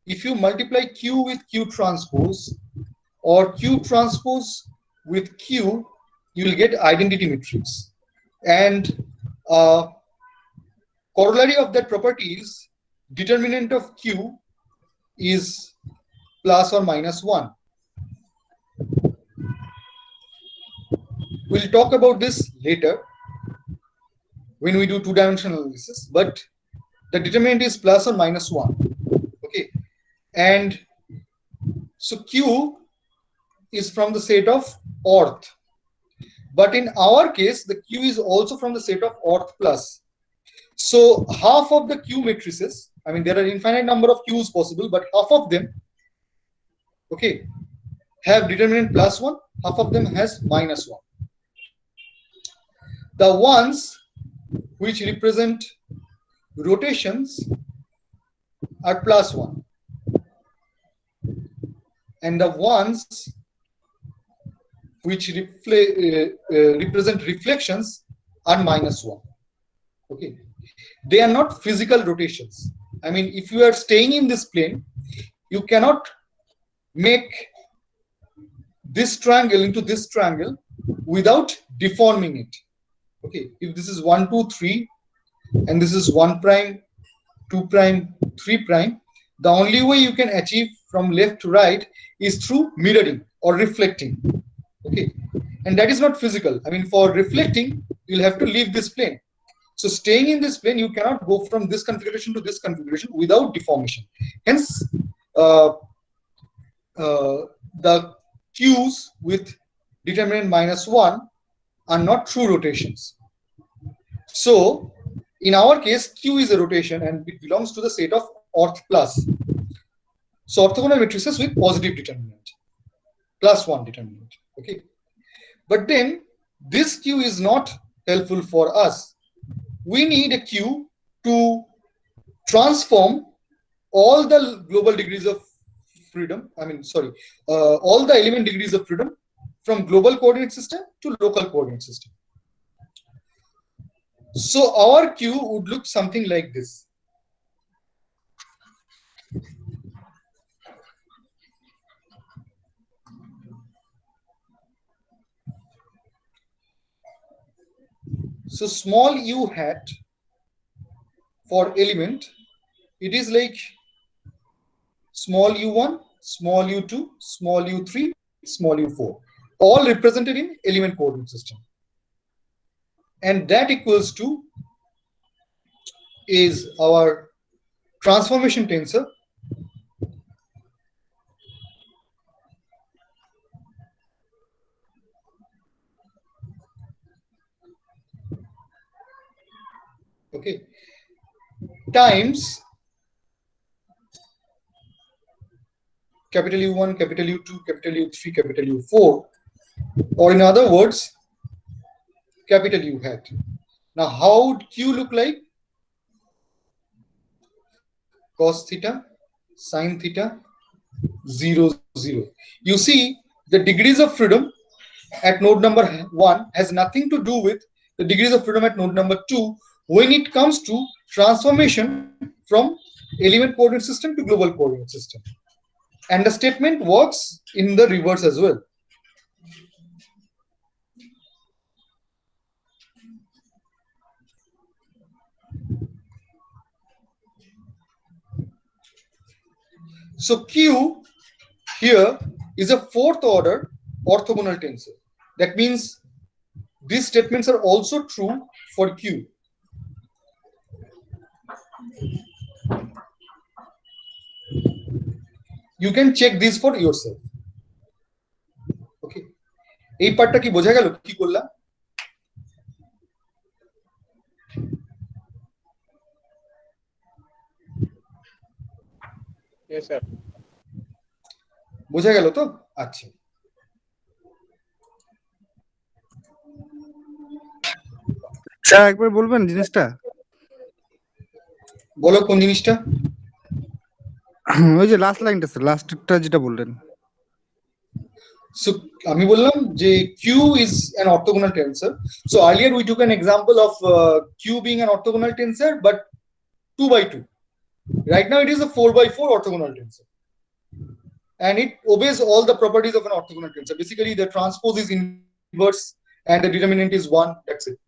if you multiply Q with Q transpose or Q transpose with Q, you will get identity matrix, and corollary of that property is determinant of Q is plus or minus 1. We'll talk about this later when we do two-dimensional analysis, but the determinant is plus or minus 1. Okay, and so Q is from the set of orth, but in our case the Q is also from the set of orth plus. So half of the Q matrices, I mean there are infinite number of Qs possible, but half of them, okay, have determinant plus 1, half of them has minus 1. The ones which represent rotations are plus 1, and the ones which represent reflections are minus 1. Okay, they are not physical rotations. I mean, if you are staying in this plane, you cannot make this triangle into this triangle without deforming it. Okay, if this is 1 2 3 and this is 1 prime 2 prime 3 prime, the only way you can achieve from left to right is through mirroring or reflecting. Okay, and that is not physical. I mean, for reflecting, you'll have to leave this plane. So staying in this plane, you cannot go from this configuration to this configuration without deformation. Hence, the Qs with determinant -1 are not true rotations. So in our case, Q is a rotation and it belongs to the set of orth plus. So orthogonal matrices with positive determinant, +1 determinant. Okay, but then this Q is not helpful for us. We need a Q to transform all the global degrees of freedom. All the element degrees of freedom from global coordinate system to local coordinate system. So our Q would look something like this. So small u hat for element, it is like small u1, small u2, small u3, small u4, all represented in element coordinate system. And that equals to is our transformation tensor okay times capital U1, capital U2, capital U3, capital U4, or in other words, capital U hat. Now, how would Q look like? Cos theta, sin theta, 0, 0. You see, the degrees of freedom at node number 1 has nothing to do with the degrees of freedom at node number 2 when it comes to transformation from element coordinate system to global coordinate system. And the statement works in the reverse as well. So Q here is a fourth order orthogonal tensor. That means these statements are also true for Q. You can check this for yourself. Okay. এই পার্টটা কি বোঝা গেল কি করলাম? Yes, sir. বোঝা গেল তো? আচ্ছা। স্যার একবার বলবেন জিনিসটা? বলো কোন জিনিসটা? ওই যে লাস্ট লাইনটা স্যার, লাস্টটা যেটা বললেন। So আমি বললাম যে Q is an orthogonal tensor. So earlier we took an example of Q being an orthogonal tensor, but 2 by 2. Right now it is a 4 by 4 orthogonal tensor, and it obeys all the properties of an orthogonal tensor. Basically, the transpose is inverse, and the determinant is 1. That's it.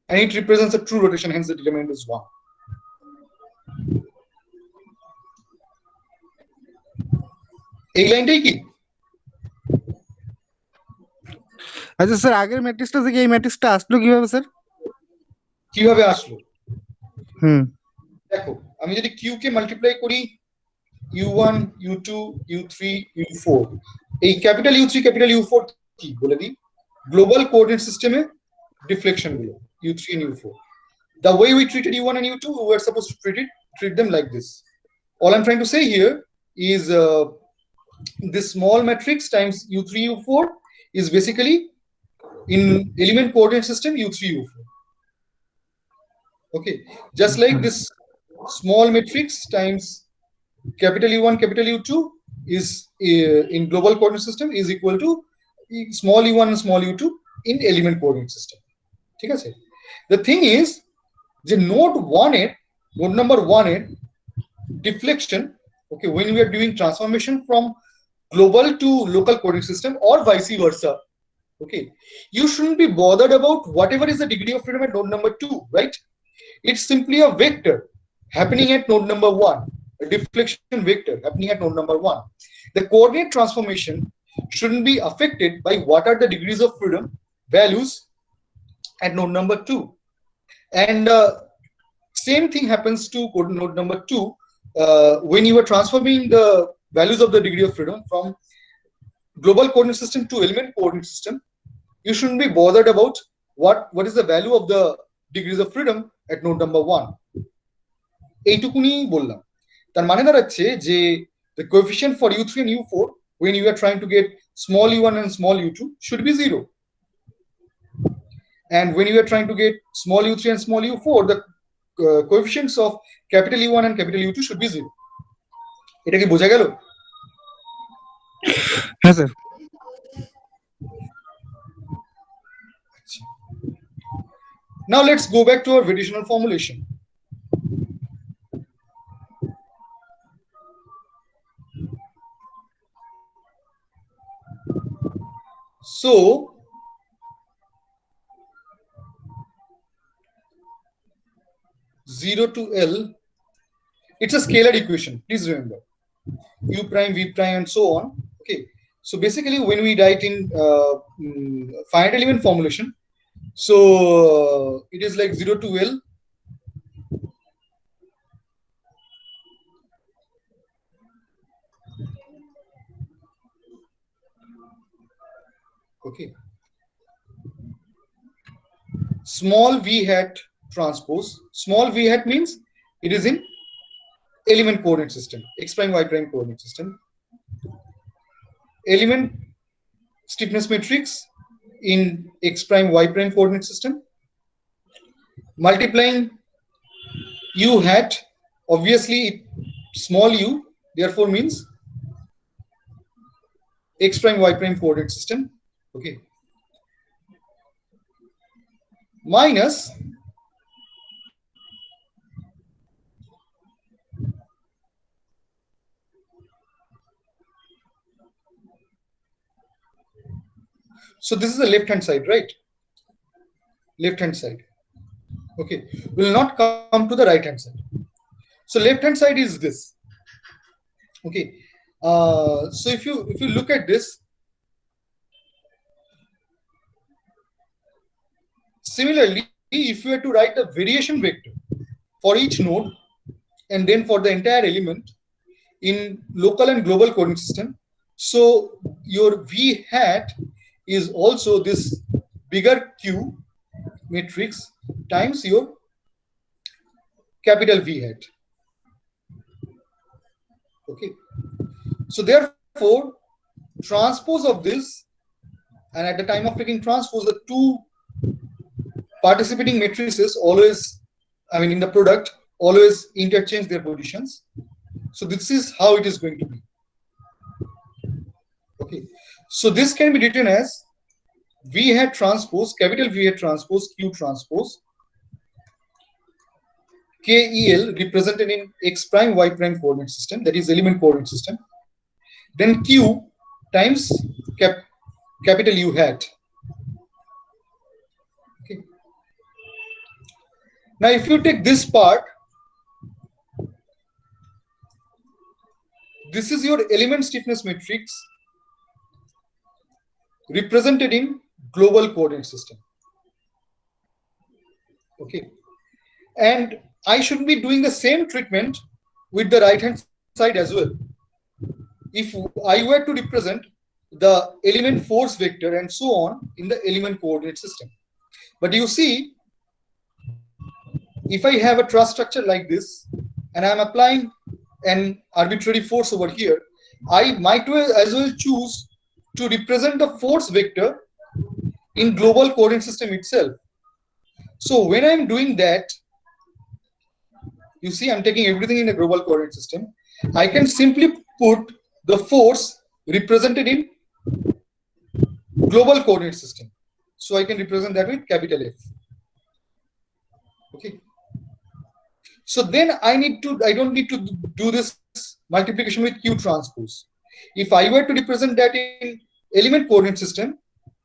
And it represents a true rotation. Hence, the determinant is 1. এই লাইনটাই কি? আচ্ছা sir, আগের ম্যাট্রিক্সটা থেকে এই ম্যাট্রিক্সটা আসলো কিভাবে sir? কিভাবে আসলো? দেখো, আমি যদি Q কে মাল্টিপ্লাই করি U1, U2, U3, U4, এই ক্যাপিটাল U3, ক্যাপিটাল U4 কি বলে দিই? গ্লোবাল কোঅর্ডিনেট সিস্টেমে ডিফ্লেকশন গুলো U3 and U4. The way we treated U1 and U2, we were supposed to treat them like this. All I'm trying to say here is this small matrix times U3, U4 is basically in element coordinate system U3, U4. Okay, just like this small matrix times capital U1, capital U2 is in global coordinate system is equal to small u1 and small u2 in element coordinate system. ঠিক আছে? The thing is, the node number 1 এর deflection, okay, when we are doing transformation from global to local coordinate system or vice versa, okay, you shouldn't be bothered about whatever is the degree of freedom at node number 2, right? It's simply a vector happening at node number 1. deflection vector happening at node number 1. The coordinate transformation shouldn't be affected by what are the degrees of freedom values at node number 2. And same thing happens to node number 2 when you are transforming the values of the degree of freedom from global coordinate system to element coordinate system. You shouldn't be bothered about what is the value of the degrees of freedom at node number 1. এইটুকুনি বললাম। তার মানে দাঁড়াচ্ছে যে the coefficient for u3 and u4 when you are trying to get small u1 and small u2 should be 0. And when you are trying to get small u3 and small u4, the coefficients of capital U1 and capital U2 should be 0. এটা কি বোঝা গেল? হ্যাঁ sir. Now let's go back to our variational formulation. So zero to L, it's a scalar equation. Please remember u prime, v prime, and so on. Okay. So basically, when we write in finite element formulation, so it is like 0 to L. Okay. Small v hat transpose. Small v hat means it is in element coordinate system, x prime, y prime coordinate system. Element stiffness matrix in x prime, y prime coordinate system. Multiplying u hat, obviously small u, therefore means x prime, y prime coordinate system. Okay. Minus so this is the left hand side, right? Left hand side. Okay, will not come to the right hand side. So left hand side is this. Okay, so if you look at this, similarly, if you were to write a variation vector for each node and then for the entire element in local and global coordinate system, so your v hat is also this bigger Q matrix times your capital V hat. Okay. So therefore, transpose of this, and at the time of taking transpose, the two participating matrices always, I mean in the product, always interchange their positions. So this is how it is going to be. Okay. So this can be written as V hat transpose, capital V hat transpose, Q transpose, KEL represented in X prime, Y prime coordinate system, that is element coordinate system. Then Q times capital U hat. Okay. Now, if you take this part, this is your element stiffness matrix represented in global coordinate system. Okay. And I should be doing the same treatment with the right hand side as well. If I were to represent the element force vector and so on in the element coordinate system. But you see, if I have a truss structure like this and I'm applying an arbitrary force over here, I might as well choose to represent the force vector in global coordinate system itself. So when I'm doing that, you see I'm taking everything in a global coordinate system. I can simply put the force represented in global coordinate system. So I can represent that with capital F. Okay. So then I don't need to do this multiplication with Q transpose. If I were to represent that in element coordinate system,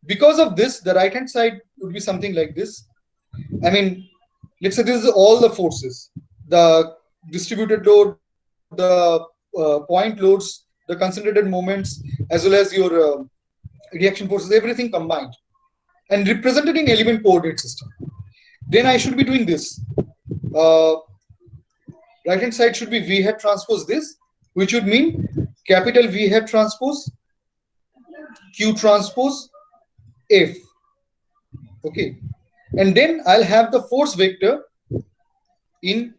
because of this, the right hand side would be something like this. I mean, let's say this is all the forces, the distributed load, the point loads, the concentrated moments, as well as your reaction forces, everything combined and represented in element coordinate system. Then I should be doing this. Right hand side should be V hat transpose this, which would mean capital V hat transpose Q transpose F. Okay, and then I'll have the force vector in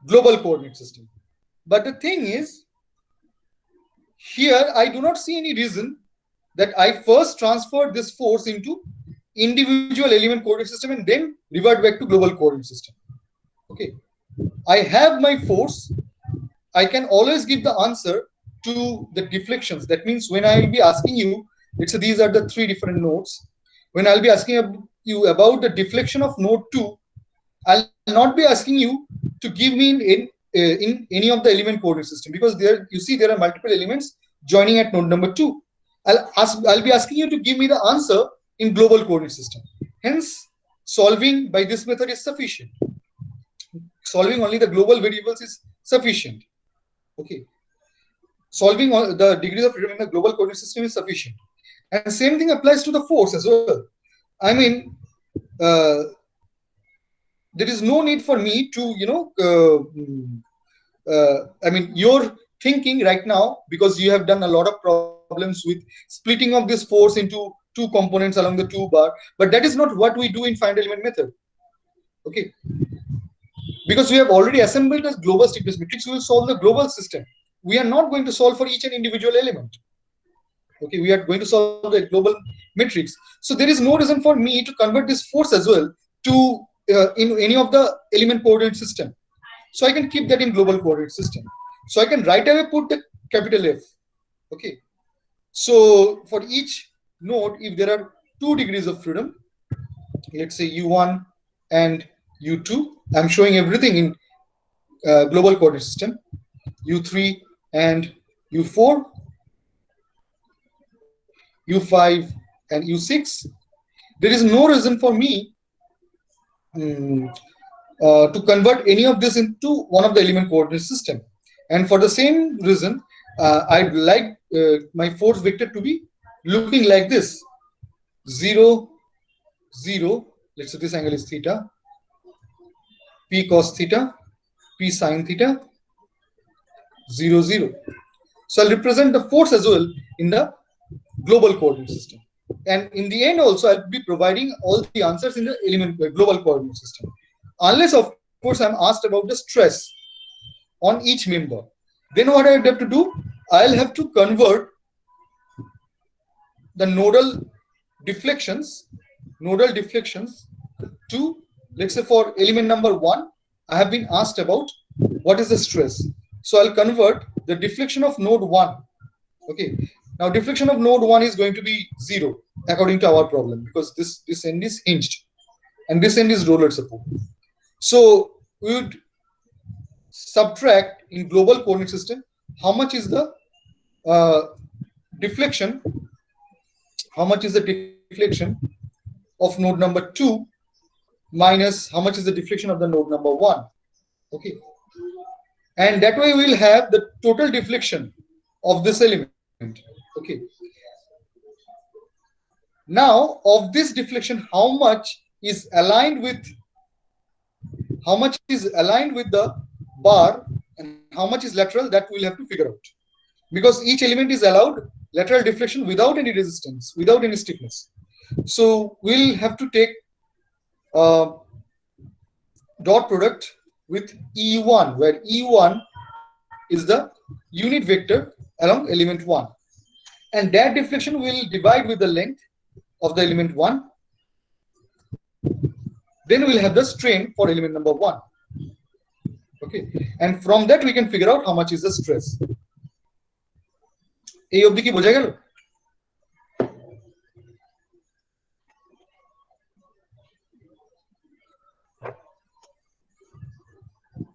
global coordinate system. But the thing is, here I do not see any reason that I first transferred this force into individual element coordinate system and then revert back to global coordinate system. Okay, I have my force. I can always give the answer to the deflections. That means when I will be asking you, let's say these are the 3 different nodes. When I'll be asking you about the deflection of node 2, I'll not be asking you to give me in any of the element coordinate system, because there you see there are multiple elements joining at node number 2. I'll be asking you to give me the answer in global coordinate system. Hence, solving by this method is sufficient. Solving only the global variables is sufficient. Okay, solving all the degrees of freedom in the global coordinate system is sufficient, and same thing applies to the force as well. I mean, there is no need for me to I mean, you're thinking right now, because you have done a lot of problems with splitting of this force into 2 components along the 2 bar, but that is not what we do in finite element method. Okay, because we have already assembled a global stiffness matrix, we will solve the global system. We are not going to solve for each and individual element. Okay, we are going to solve the global matrix. So there is no reason for me to convert this force as well to in any of the element coordinate system. So I can keep that in global coordinate system. So I can right away put the capital F. Okay, so for each node, if there are 2 degrees of freedom, let's say U1 and U2, I'm showing everything in global coordinate system, U3 and U4, U5 and U6. There is no reason for me to convert any of this into one of the element coordinate system. And for the same reason, I'd like my force vector to be looking like this: 0, 0. Let's say this angle is theta, P cos theta, P sin theta, 0, 0. So I'll represent the force as well in the global coordinate system. And in the end also, I'll be providing all the answers in the global coordinate system. Unless, of course, I'm asked about the stress on each member. Then what I have to do, I'll have to convert the nodal deflections to, let's say for element number 1, I have been asked about what is the stress. So I'll convert the deflection of node 1. Okay, now deflection of node 1 is going to be 0 according to our problem, because this end is hinged and this end is roller support. So we would subtract in global coordinate system how much is the deflection, of node number 2 minus how much is the deflection of the node number 1. Okay, and that way we will have the total deflection of this element. Okay, now of this deflection, how much is aligned with the bar and how much is lateral, that we'll have to figure out, because each element is allowed lateral deflection without any resistance, without any stiffness. So we'll have to take dot product with E1, where E1 is the unit vector along element 1, and that deflection will divide with the length of the element 1. Then we'll have the strain for element number 1. Okay, and from that we can figure out how much is the stress. এই অবধি কি বোঝা গেল?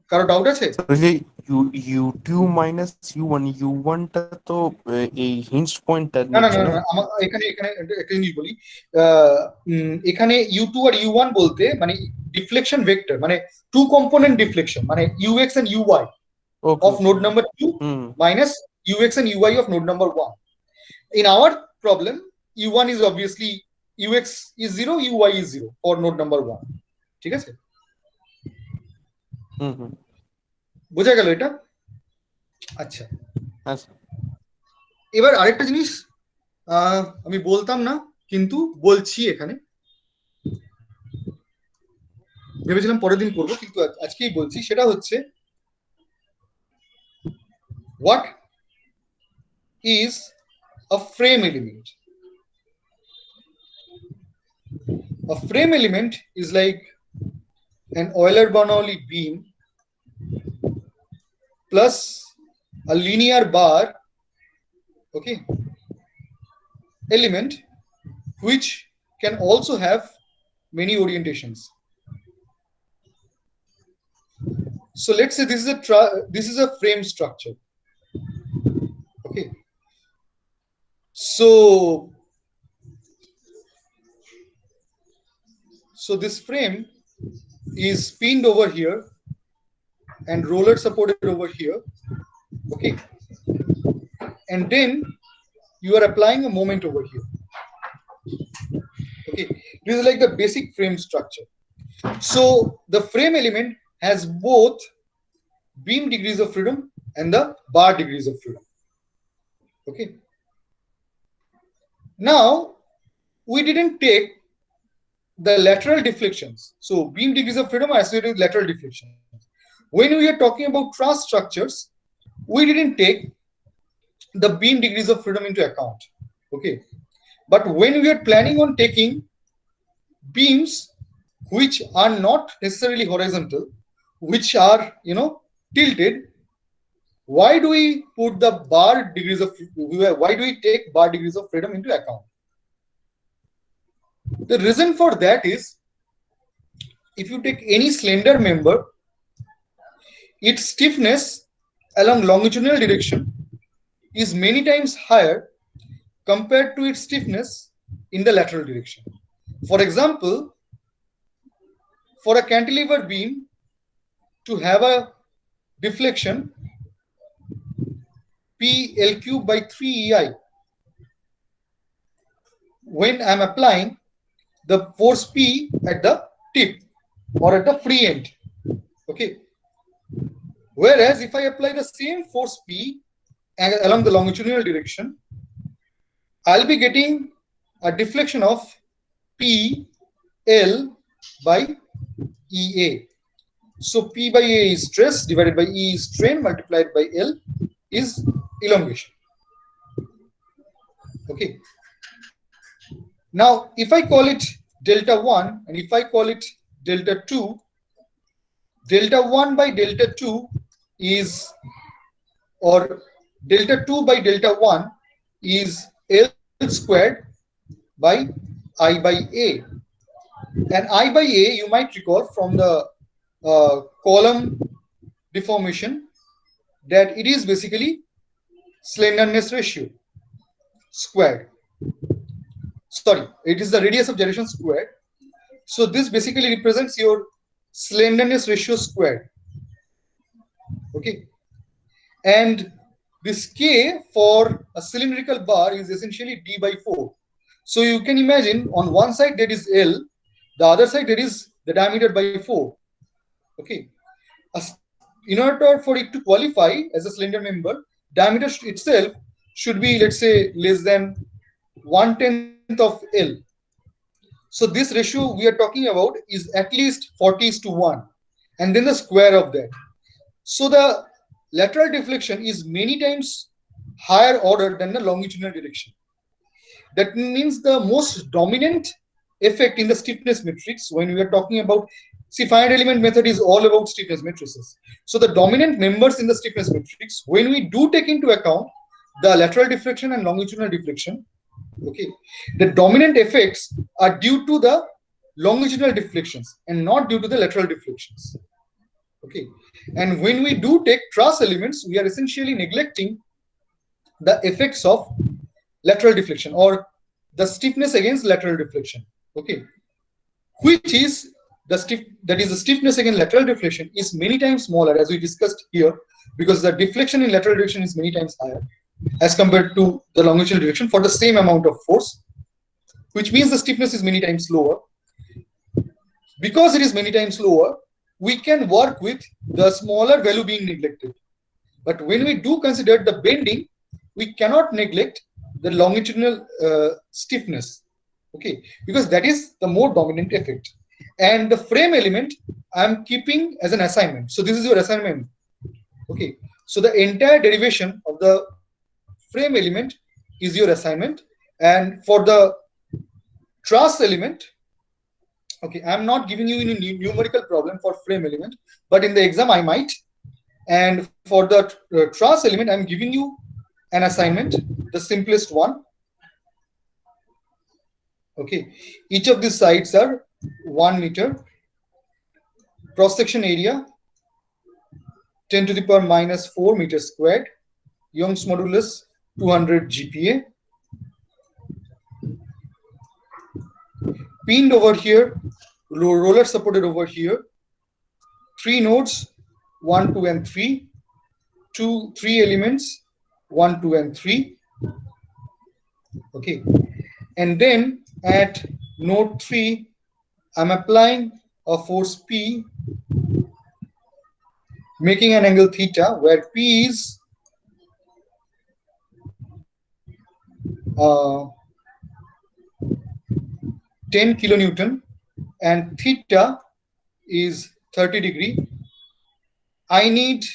কারো doubt আছে? U2 minus U1, U1 টা তো এই হিঞ্জ পয়েন্টটা না এখানে একটা জিনিস বলি, এখানে U2 আর U1 বলতে মানে ডিফ্লেকশন ভেক্টর, মানে 2 কম্পোনেন্ট ডিফ্লেকশন, মানে UX and UY, Okay. of node number 2 minus ux and uy of node number 1. In our problem, u1 is obviously ux is 0, uy is 0 for node number 1. ঠিক আছে? বোঝা গেল এটা? আচ্ছা, এবার আরেকটা জিনিস আমি বলতাম না কিন্তু বলছি এখানে, ভেবেছিলাম পরের দিন করবো কিন্তু আজকেই বলছি, সেটা হচ্ছে what is a frame element? A frame element is like an Euler-Bernoulli beam plus a linear bar, okay, element which can also have many orientations. So let's say this is a frame structure, okay. So this frame is pinned over here and roller supported over here, okay, and then you are applying a moment over here, okay. This is like the basic frame structure. So the frame element has both beam degrees of freedom and the bar degrees of freedom, okay. Now we didn't take the lateral deflections. So beam degrees of freedom are associated with lateral deflections. When we are talking about truss structures, we didn't take the beam degrees of freedom into account, okay. But when we are planning on taking beams which are not necessarily horizontal, which are, you know, tilted, why do we put the bar degrees of, why do we take bar degrees of freedom into account? The reason for that is, if you take any slender member, its stiffness along longitudinal direction is many times higher compared to its stiffness in the lateral direction. For example, for a cantilever beam to have a deflection P L cube by 3EI, when I'm applying the force P at the tip or at the free end, okay. Whereas if I apply the same force P along the longitudinal direction, I'll be getting a deflection of P L by EA. So P by A is stress divided by E is strain multiplied by L is elongation, okay. Now if I call it delta 1 and if I call it delta 2, delta 1 by delta 2 is, or delta 2 by delta 1 is L squared by I by A. And I by A, you might recall from the column deformation that it is basically slenderness ratio squared. Sorry, it is the radius of gyration squared. So this basically represents your slenderness ratio squared, okay. And this K for a cylindrical bar is essentially D by 4. So you can imagine on one side there is L, the other side there is the diameter by 4, okay. In order for it to qualify as a slender member, diameter itself should be, let's say, less than 1/10 of L. So this ratio we are talking about is at least 40:1, and then the square of that. So the lateral deflection is many times higher order than the longitudinal direction. That means the most dominant effect in the stiffness matrix, when we are talking about, see, finite element method is all about stiffness matrices. So the dominant members in the stiffness matrix, when we do take into account the lateral deflection and longitudinal deflection, okay, the dominant effects are due to the longitudinal deflections and not due to the lateral deflections, okay. And when we do take truss elements, we are essentially neglecting the effects of lateral deflection or the stiffness against lateral deflection, okay, which is the stiffness against lateral deflection is many times smaller, as we discussed here, because the deflection in lateral direction is many times higher as compared to the longitudinal direction for the same amount of force, which means the stiffness is many times lower. Because it is many times lower, we can work with the smaller value being neglected. But when we do consider the bending, we cannot neglect the longitudinal stiffness, okay, because that is the more dominant effect. And the frame element I'm keeping as an assignment. So this is your assignment, okay. So the entire derivation of the frame element is your assignment. And for the truss element, okay, I'm not giving you any numerical problem for frame element, but in the exam I might. And for the truss element, I'm giving you an assignment, the simplest one. Okay, each of these sides are 1 meter. Cross section area 10 to the power minus 4 meters squared. Young's modulus 200 GPa. Pinned over here, roller supported over here. 3 nodes, 1, 2, and 3. 3 elements, 1, 2, and 3. Okay, and then at node 3, I'm applying a force P, making an angle theta, where P is 10 kilonewton and theta is 30 degree. I need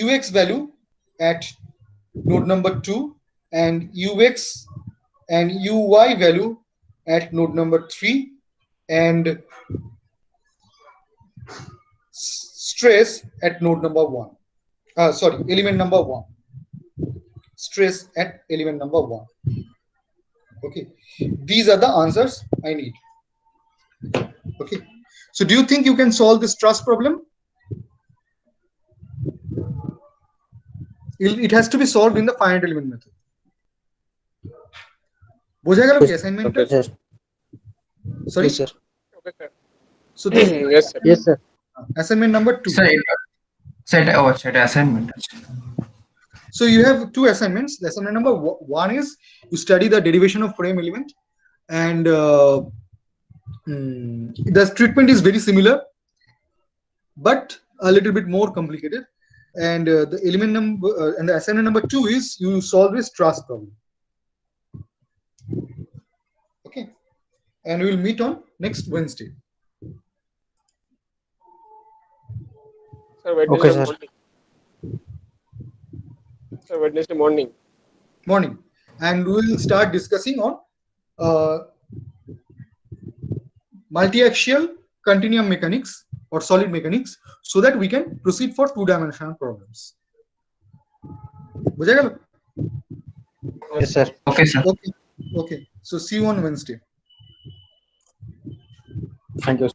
ux value at node number 2 and ux and uy value at node number 3 and stress at node number 1. Element number 1. Stress at element number 1. Okay, these are the answers I need. Okay, so do you think you can solve this truss problem? It has to be solved in the finite element method. বোঝা গেল কি assignment? Okay, sir. Sorry, Yes, sir. Okay, sir. so this Yes, sir. Yes, sir. assignment number 2. সেটা assignment আছে। So you have 2 assignments. The assignment number 1 is you study the derivation of frame element, and the treatment is very similar, but a little bit more complicated. And the element number and the assignment number 2 is you solve this truss problem. Okay, and we will meet on next Wednesday. Sir, Wednesday Okay, sir. morning. Sir, Wednesday morning. And we will start discussing on multi-axial continuum mechanics or solid mechanics, so that we can proceed for 2-dimensional problems. বুঝা গেল? Yes, sir. Okay sir. Okay, so see you on Wednesday. Thank you.